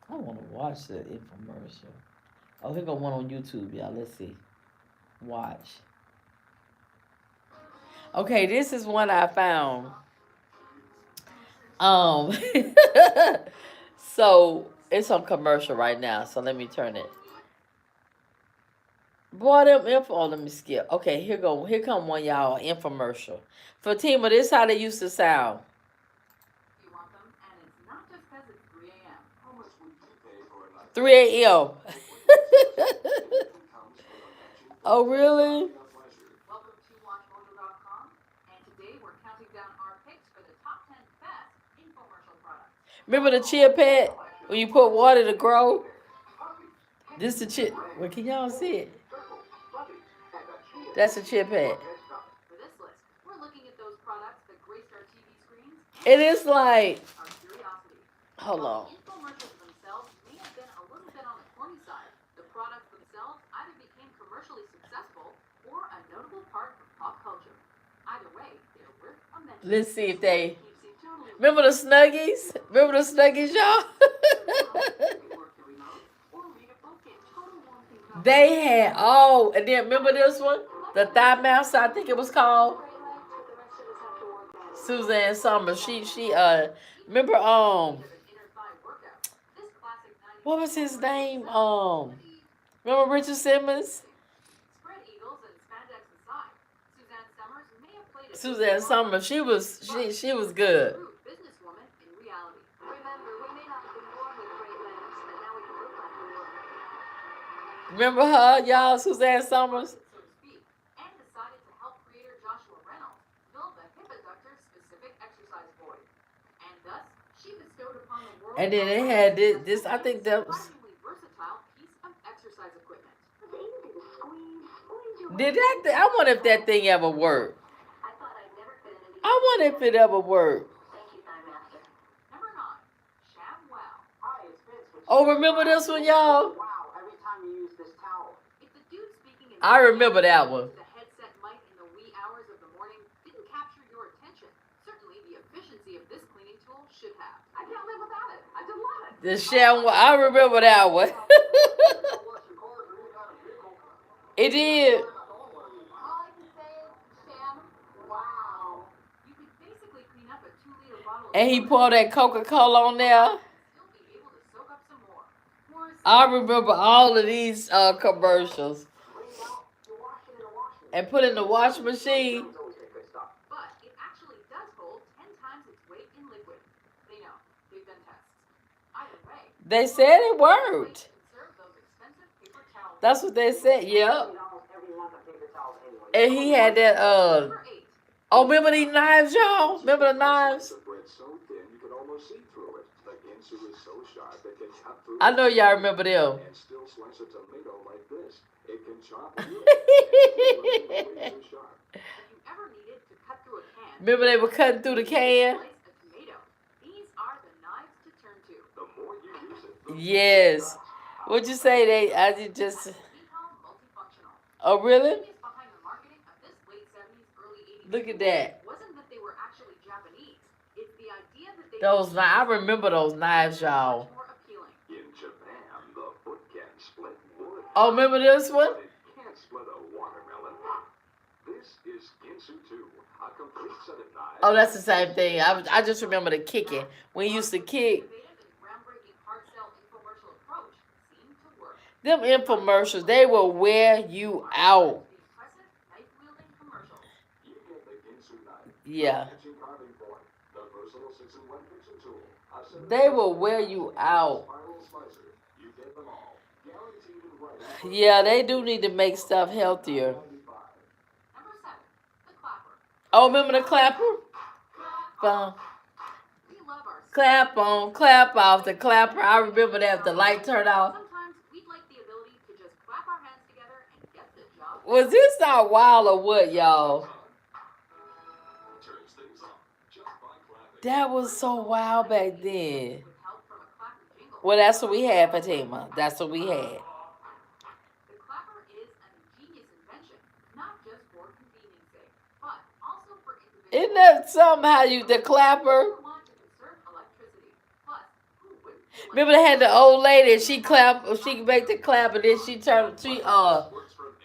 Speaker 1: I want to watch the infomercial. Oh, here go one on YouTube, y'all. Let's see. Watch. Okay, this is one I found. Um, so it's on commercial right now. So let me turn it. Boy, them info. Oh, let me skip. Okay, here go. Here come one, y'all. Infomercial. Fatima, this is how they used to sound.
Speaker 7: You want them, and it's not just because it's 3 a.m.
Speaker 6: How much would you pay for a night?
Speaker 1: 3 a.m. Oh, really?
Speaker 7: Welcome to WatchMojo.com, and today we're counting down our picks for the top 10 best infomercial products.
Speaker 1: Remember the chia pet when you put water to grow? This the chia. Well, can y'all see it? That's a chia pet.
Speaker 7: For this list, we're looking at those products that graced our TV screens.
Speaker 1: It is like.
Speaker 7: Our curiosity.
Speaker 1: Hold on.
Speaker 7: Infomercials themselves may have been a little bit on the corny side. The products themselves either became commercially successful or a notable part of pop culture. Either way, they're worth a mention.
Speaker 1: Let's see if they.
Speaker 7: Keeps you totally
Speaker 1: Remember the Snuggies? Remember the Snuggies, y'all?
Speaker 7: work the remote or read a book in total warmth and comfort.
Speaker 1: They had. Oh, and then remember this one? The Thigh Mouse, I think it was called. Suzanne Summers. She remember
Speaker 7: An inner thigh workout. This classic 90s
Speaker 1: what was his name? Remember Richard Simmons?
Speaker 7: spread eagles and spandex aside. Suzanne Summers may have played a
Speaker 1: Suzanne Summers. She was good.
Speaker 7: true businesswoman in reality.
Speaker 8: Remember, we may not have been born with great lamps, but now we can look like we were.
Speaker 1: Remember her, y'all, Suzanne Summers?
Speaker 7: So to speak, and decided to help creator Joshua Reynolds build the hippoductor-specific exercise board. And thus, she bestowed upon the world
Speaker 1: And then they had this I think that was.
Speaker 7: surprisingly versatile piece of exercise equipment.
Speaker 8: They even did a squeeze your
Speaker 1: Did I wonder if that thing ever worked.
Speaker 8: I thought I'd never fit into these.
Speaker 1: I wonder if it ever worked.
Speaker 8: Thank you, Time Master.
Speaker 7: Number 9, Shab Wow.
Speaker 3: Hi, it's Vince. with
Speaker 1: Oh, remember this one, y'all?
Speaker 3: Wow, every time you use this towel.
Speaker 7: If the dude speaking in
Speaker 1: I remember that one.
Speaker 7: the headset mic in the wee hours of the morning didn't capture your attention, certainly the efficiency of this cleaning tool should have. I can't live without it. I just love it.
Speaker 1: The sham. I remember that one. It did.
Speaker 7: All I can say is, Sham, wow. You could basically clean up a 2-liter bottle of
Speaker 1: And he
Speaker 7: water
Speaker 1: poured that Coca-Cola on there.
Speaker 7: and still be able to soak up some more. More
Speaker 1: I remember all of these commercials. And put in the washing machine.
Speaker 7: but it actually does hold 10 times its weight in liquid. They know. They've done tests. Either way,
Speaker 1: They said it worked.
Speaker 7: conserve those expensive paper towels.
Speaker 1: That's what they said. Yep.
Speaker 3: Almost every month of paper towels anyway.
Speaker 1: And he had that.
Speaker 7: Number 8.
Speaker 1: Oh, remember these knives, y'all? Remember the knives?
Speaker 6: The bread so thin you can almost see through it. The Ginsu is so sharp it can cut through
Speaker 1: I know y'all remember them.
Speaker 6: and still slice a tomato like this. It can chop wood. Razor sharp.
Speaker 7: If you ever needed to cut through a can,
Speaker 1: Remember they were cutting through the can?
Speaker 7: slice a tomato. These are the knives to turn to.
Speaker 6: The more you use it, the
Speaker 1: Yes. What'd you say? I did just.
Speaker 7: We call multifunctional.
Speaker 1: Oh, really?
Speaker 7: The genius behind the marketing of this late 70s, early 80s
Speaker 1: Look at that.
Speaker 7: wasn't that they were actually Japanese. It's the idea that they
Speaker 1: Those knives. I remember those knives, y'all.
Speaker 7: much more appealing.
Speaker 6: in Japan, the foot can split wood.
Speaker 1: Oh, remember this one?
Speaker 6: But it can't split a watermelon. This is Ginsu 2, a complete set of knives.
Speaker 1: Oh, that's the same thing. I just remember the kicking. When you used to kick.
Speaker 7: Innovative and groundbreaking hard sell infomercial approach seemed to work.
Speaker 1: Them infomercials, they will wear you out.
Speaker 7: The impressive knife-wielding commercials.
Speaker 6: You get the Ginsu knife.
Speaker 1: Yeah.
Speaker 6: Kitchen carving board, the versatile 6-in-1 kitchen tool. A set of
Speaker 1: They will wear you out.
Speaker 6: spiral slicer. You get them all. Guaranteed in writing.
Speaker 1: Yeah, they do need to make stuff healthier.
Speaker 7: Number 7, the clapper.
Speaker 1: Oh, remember the clapper? Bum.
Speaker 7: We love our
Speaker 1: Clap on, clap off the clapper. I remember that if the light turned off.
Speaker 7: Sometimes we'd like the ability to just clap our hands together and get the job.
Speaker 1: Was this not wild or what, y'all?
Speaker 6: Turns things up just by clapping.
Speaker 1: That was so wild back then.
Speaker 7: With help from a clapper jingle.
Speaker 1: Well, that's what we had, Fatima. That's what we had.
Speaker 7: The clapper is an ingenious invention, not just for convenience sake, but also for individual
Speaker 1: Isn't that somehow the clapper?
Speaker 7: Who want to conserve electricity? Plus, who wouldn't feel like
Speaker 1: Remember they had the old lady and she clap, she could make the clap and then she turned
Speaker 6: Works from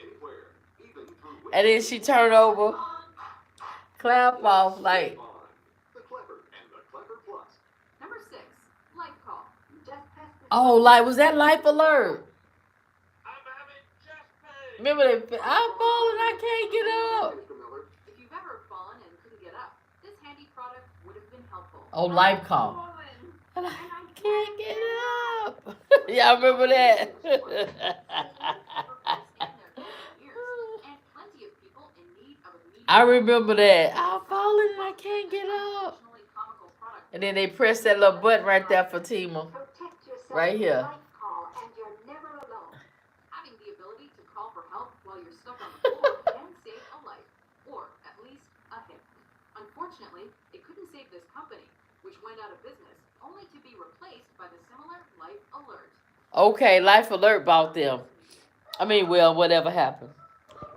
Speaker 6: anywhere, even through
Speaker 1: and then she turned over, clap off like.
Speaker 6: on the Clever and the Clever Plus.
Speaker 7: Number 6, life call.
Speaker 8: Just press the
Speaker 1: Oh, like was that Life Alert?
Speaker 6: I'm having chest pain.
Speaker 1: Remember that I'm falling, I can't get up.
Speaker 2: Mr. Miller.
Speaker 7: If you've ever fallen and couldn't get up, this handy product would have been helpful.
Speaker 1: Oh, Life Call.
Speaker 8: woman.
Speaker 1: And I can't get up. Y'all remember that?
Speaker 7: And plenty of people in need of immediate
Speaker 1: I remember that. I'm falling and I can't get up.
Speaker 7: emotionally comical product.
Speaker 1: And then they press that little button right there for Tima.
Speaker 8: Protect yourself
Speaker 1: Right
Speaker 8: with
Speaker 1: here.
Speaker 8: Life Call, and you're never alone.
Speaker 7: Having the ability to call for help while you're stuck on the floor can save a life, or at least a hip. Unfortunately, it couldn't save this company, which went out of business, only to be replaced by the similar Life Alert.
Speaker 1: Okay, Life Alert bought them. I mean, well, whatever happened.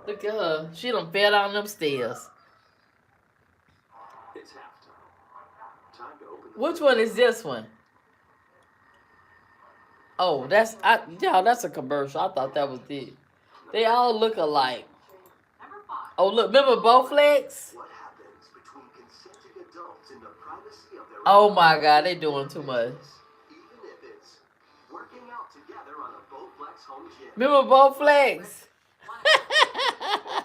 Speaker 1: Look at her. She done fell down them stairs.
Speaker 6: It's halftime. Time to open the
Speaker 1: Which one is this one? Oh, that's a commercial. I thought that was it. They all look alike.
Speaker 7: Number 5.
Speaker 1: Oh, look, remember Bowflex?
Speaker 6: What happens between consenting adults in the privacy of their
Speaker 1: Oh my God, they doing too much.
Speaker 6: even if it's working out together on a Bowflex home gym.
Speaker 1: Remember Bowflex?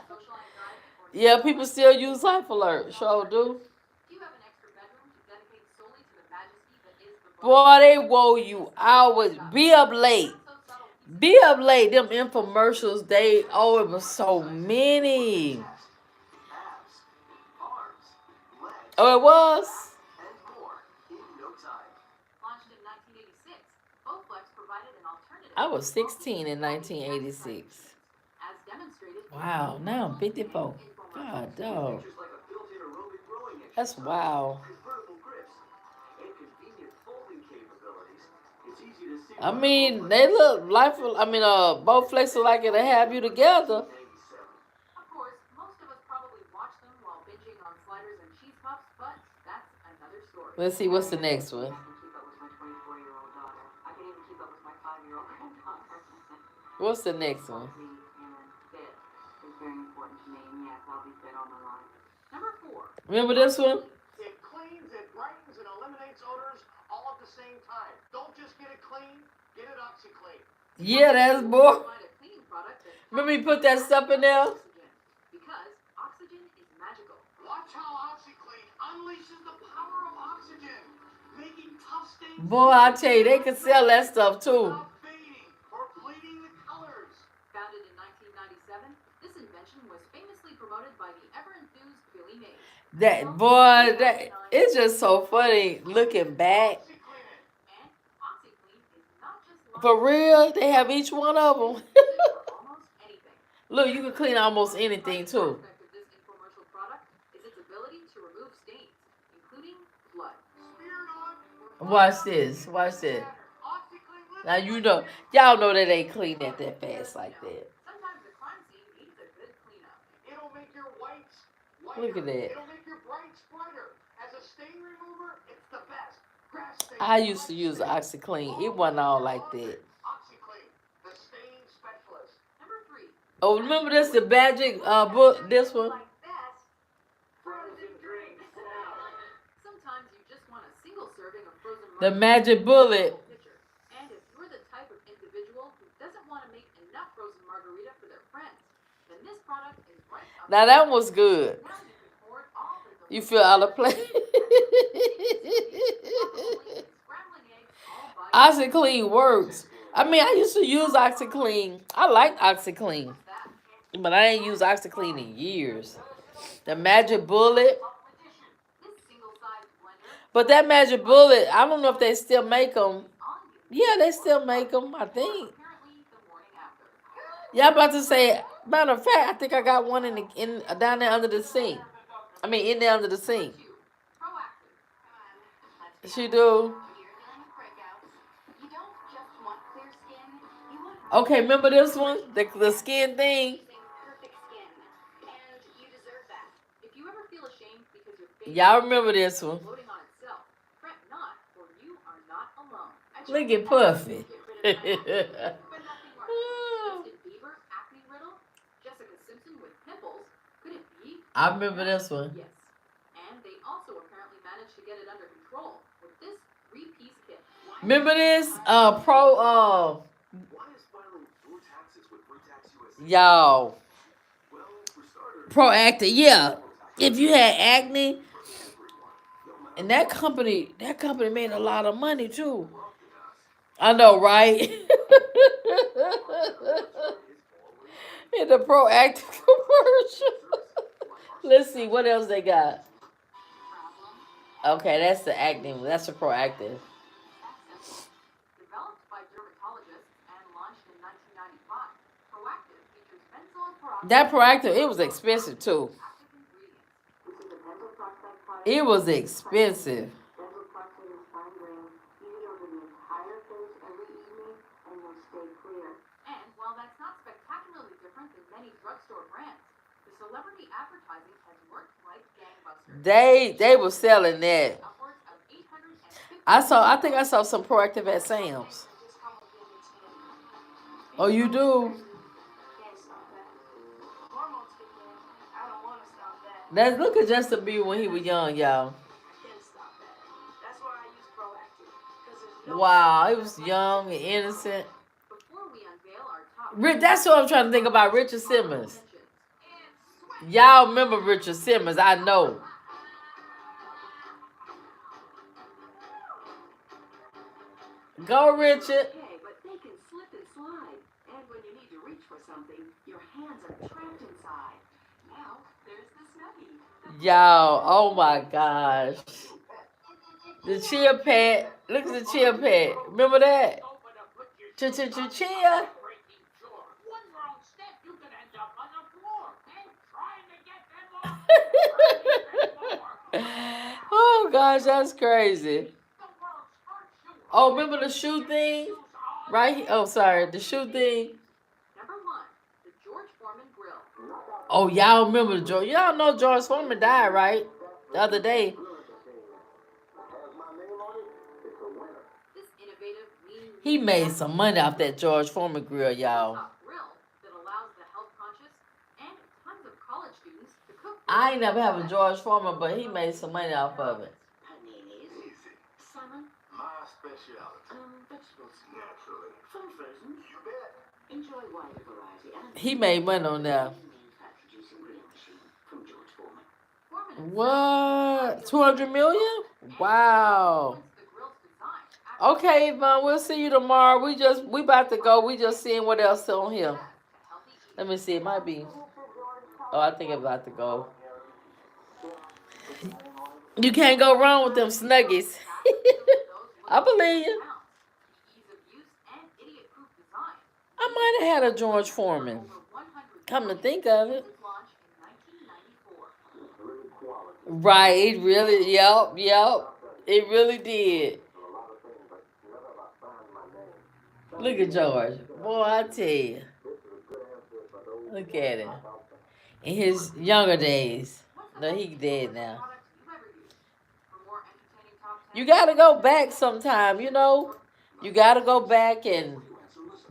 Speaker 7: Social anxiety or
Speaker 1: Yeah, people still use Life Alert. Sure do.
Speaker 7: do you have an extra bedroom to dedicate solely to the majesty that is the
Speaker 1: Boy, they wore you hours. Be up late.
Speaker 7: so subtle piece
Speaker 1: Be up late. Them infomercials, it was so many.
Speaker 6: Chest, abs, arms, legs,
Speaker 1: Oh, it was?
Speaker 6: and more in no time.
Speaker 7: launched in 1986, Bowflex provided an alternative.
Speaker 1: I was 16 in 1986.
Speaker 7: As demonstrated.
Speaker 1: Wow, now I'm 54. God, dog.
Speaker 6: Features like a built-in aerobic rowing
Speaker 1: That's
Speaker 6: exercise,
Speaker 1: wow.
Speaker 6: convertible grips, and convenient folding capabilities. It's easy to see.
Speaker 1: I mean, they look Bowflex look like it'll have you together.
Speaker 7: Of course, most of us probably watch them while binging on sliders and cheese puffs, but that's another story.
Speaker 1: Let's see, what's the next one?
Speaker 9: I can keep up with my 24-year-old daughter. I can even keep up with my 5-year-old granddaughter.
Speaker 1: What's the next one?
Speaker 9: Healthy and fit is very important to me, and yes, I'll be fit all my life.
Speaker 7: Number 4.
Speaker 1: Remember this one?
Speaker 10: It cleans, it brightens, and eliminates odors all at the same time. Don't just get it clean, get it OxyClean.
Speaker 1: Yeah, that's boy.
Speaker 7: Find a cleaning product that
Speaker 1: Remember you put that stuff in there?
Speaker 7: oxygen, because oxygen is magical.
Speaker 10: Watch how OxyClean unleashes the power of oxygen, making tough stains
Speaker 1: Boy, I tell you, they could sell that stuff too.
Speaker 10: without fading or bleeding the colors.
Speaker 7: Founded in 1997, this invention was famously promoted by the ever-enthused Billy Mays.
Speaker 1: It's just so funny looking back.
Speaker 10: OxyClean it.
Speaker 7: And OxyClean is not just
Speaker 1: For real, they have each one of them.
Speaker 7: for almost anything.
Speaker 1: Look, you can clean almost anything too.
Speaker 7: Aspect of this infomercial product is its ability to remove stains, including blood.
Speaker 10: Smeared on.
Speaker 1: Watch this. Watch this.
Speaker 10: OxyClean lip.
Speaker 1: Now you know, y'all know that they clean that fast like that.
Speaker 7: Sometimes the crime scene needs a good cleanup.
Speaker 10: It'll make your whites whiter.
Speaker 1: Look at that.
Speaker 10: It'll make your brights brighter. As a stain remover, it's the best. Grass stain,
Speaker 1: I used to
Speaker 10: mud
Speaker 1: use
Speaker 10: stain,
Speaker 1: OxyClean. It wasn't all like that.
Speaker 10: OxyClean, the stain specialist.
Speaker 7: Number 3.
Speaker 1: Oh, remember this, the magic book, this one?
Speaker 8: Like this.
Speaker 10: Frozen drinks now.
Speaker 7: Sometimes you just want a single serving of frozen
Speaker 1: The
Speaker 7: margarita
Speaker 1: magic bullet.
Speaker 7: pitcher. And if you're the type of individual who doesn't want to make enough frozen margarita for their friends, then this product is right up
Speaker 1: Now that was good.
Speaker 7: Now you can hoard all the
Speaker 1: You feel out of place.
Speaker 7: scrambling eggs all by
Speaker 1: OxyClean works. I mean, I used to use OxyClean. I like OxyClean,
Speaker 7: that.
Speaker 1: but I ain't used OxyClean in years. The magic bullet.
Speaker 7: This single-sized blender
Speaker 1: But that magic bullet, I don't know if they still make them.
Speaker 7: on you.
Speaker 1: Yeah, they still make them, I think.
Speaker 7: Apparently the morning after.
Speaker 1: Yeah, I'm about to say, matter of fact, I think I got one in down there under the sink. I mean, in there under the sink.
Speaker 7: 2. Proactive.
Speaker 1: She do.
Speaker 8: You're dealing with breakouts. You don't just want clear skin. You want
Speaker 1: Okay, remember this one? The skin thing?
Speaker 8: perfect skin. And you deserve that.
Speaker 7: If you ever feel ashamed because
Speaker 1: Y'all remember this one?
Speaker 7: Floating on itself. Fret not, for you are not alone.
Speaker 1: Look at Puffy.
Speaker 7: But nothing works. Justin Bieber, acne riddle. Jessica Simpson with pimples. Could it be?
Speaker 1: I remember this one.
Speaker 7: Yes. And they also apparently managed to get it under control with this three-piece kit.
Speaker 1: Remember this?
Speaker 6: Why is filing your taxes with Free Tax USA?
Speaker 1: Y'all.
Speaker 6: Well, for starters,
Speaker 1: Proactive, yeah. If you had acne, and that company made a lot of money too. I know, right? In the proactive commercial. Let's see what else they got. Okay, that's the acne one. That's the proactive.
Speaker 7: Developed by dermatologists and launched in 1995, Proactive features benzoyl peroxide.
Speaker 1: That proactive, it was expensive too.
Speaker 7: Active ingredients.
Speaker 9: This is a benzoyl peroxide product.
Speaker 1: It was expensive.
Speaker 9: Benzoyl peroxide is fine grain. Use it over the entire face every evening, and you'll stay clear.
Speaker 7: And while that's not spectacularly different than many drugstore brands, the celebrity advertising has worked like gangbusters.
Speaker 1: They were selling that.
Speaker 7: Upwards of 850.
Speaker 1: I think I saw some proactive at Sam's. Oh, you do?
Speaker 9: Can't stop that. Hormones kick in. I don't want to stop that.
Speaker 1: Let's look at Justin Bieber when he was young, y'all.
Speaker 9: I can't stop that. That's why I use Proactive. 'Cause there's no
Speaker 1: Wow, he was young and innocent.
Speaker 7: Before we unveil our top
Speaker 1: That's what I'm trying to think about. Richard Simmons. Y'all remember Richard Simmons? I know. Go, Richard.
Speaker 9: Okay, but they can slip and slide. And when you need to reach for something, your hands are trapped inside. Now, there's the Snuggie.
Speaker 1: Y'all, oh my gosh. The chia pet. Look at the chia pet. Remember that? Chia.
Speaker 10: One wrong step, you could end up on the floor and trying to get them off.
Speaker 1: Oh gosh, that's crazy. Oh, remember the shoe thing? Right here. Oh, sorry. The shoe thing.
Speaker 7: Number 1, the George Foreman grill.
Speaker 1: Oh, y'all remember the George. Y'all know George Foreman died, right? The other day.
Speaker 7: This innovative lean
Speaker 1: He made some money off that George Foreman grill, y'all.
Speaker 7: top grill that allows the health conscious and tons of college students to cook.
Speaker 1: I ain't never have a George Foreman, but he made some money off of it.
Speaker 9: Paninis. Salmon.
Speaker 6: My specialty.
Speaker 9: Vegetables.
Speaker 6: Naturally.
Speaker 9: Some frozen.
Speaker 6: You bet.
Speaker 9: Enjoy wide variety. And
Speaker 1: He made money on that.
Speaker 9: fat-reducing grill machine from George Foreman.
Speaker 7: Foreman
Speaker 1: What? 200 million? Wow.
Speaker 7: the grill's design.
Speaker 1: Okay, Yvonne, we'll see you tomorrow. We about to go. We just seeing what else on here. Let me see. It might be. Oh, I think it's about to go. You can't go wrong with them Snuggies. I believe you.
Speaker 7: Ease of use and idiot-proof design.
Speaker 1: I might have had a George Foreman.
Speaker 7: Over 100
Speaker 1: Come to think of it.
Speaker 7: was launched in 1994.
Speaker 1: Right, it really, yep. It really did. Look at George. Boy, I tell you. Look at him. In his younger days. No, he dead now.
Speaker 7: Products you've ever used. For more entertaining top 10,
Speaker 1: You gotta go back sometime, you know? You gotta go back and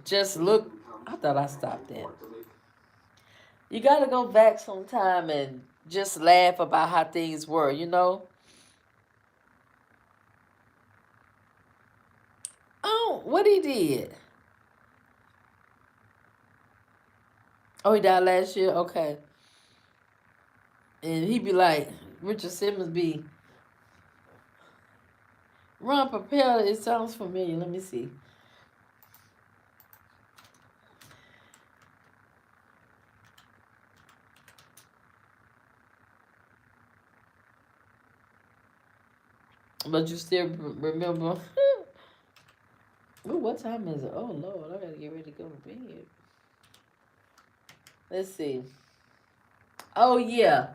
Speaker 1: just look. I thought I stopped that. You gotta go back sometime and just laugh about how things were, you know? Oh, what he did? Oh, he died last year? Okay. And he be like, Richard Simmons be, Ron Papel, it sounds familiar. Let me see. But you still remember? Ooh, what time is it? Oh, Lord, I gotta get ready to go to bed. Let's see. Oh, yeah.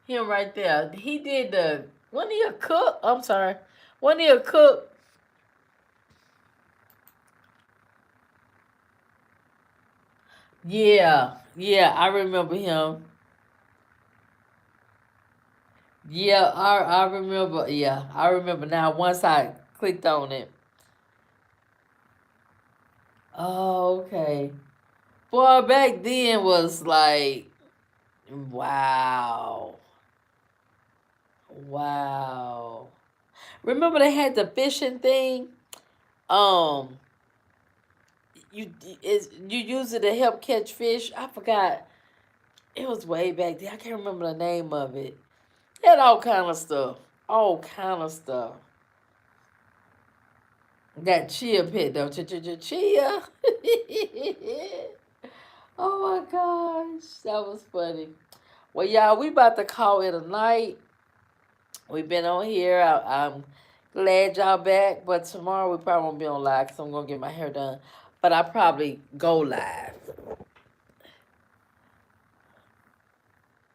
Speaker 1: Him right there. He did the, wasn't he a cook? I'm sorry. Wasn't he a cook? Yeah, I remember him. Yeah, I remember. Yeah, I remember now. Once I clicked on it. Oh, okay. Boy, back then was like, wow, wow. Remember they had the fishing thing. Um, you use it to help catch fish. I forgot. It was way back then. I can't remember the name of it. It had all kind of stuff. All kind of stuff. That chia pet though. Chia. Oh my gosh. That was funny. Well, y'all, we about to call it a night. We've been on here. I'm glad y'all back, but tomorrow we probably won't be on live because I'm gonna get my hair done. But I probably go live.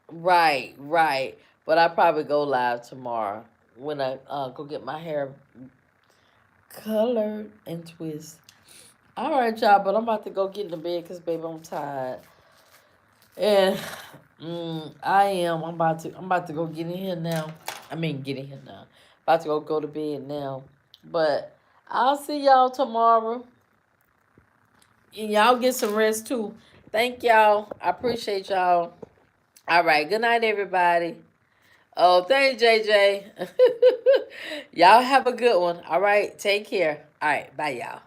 Speaker 1: Right, right. But I probably go live tomorrow when I go get my hair colored and twist. All right, y'all. But I'm about to go get in the bed because baby, I'm tired. And I am. I'm about to go get in here now. I mean, get in here now. About to go to bed now. But I'll see y'all tomorrow. And y'all get some rest too. Thank y'all. I appreciate y'all. All right. Good night, everybody. Oh, thanks, JJ. Y'all have a good one. All right. Take care. All right. Bye, y'all.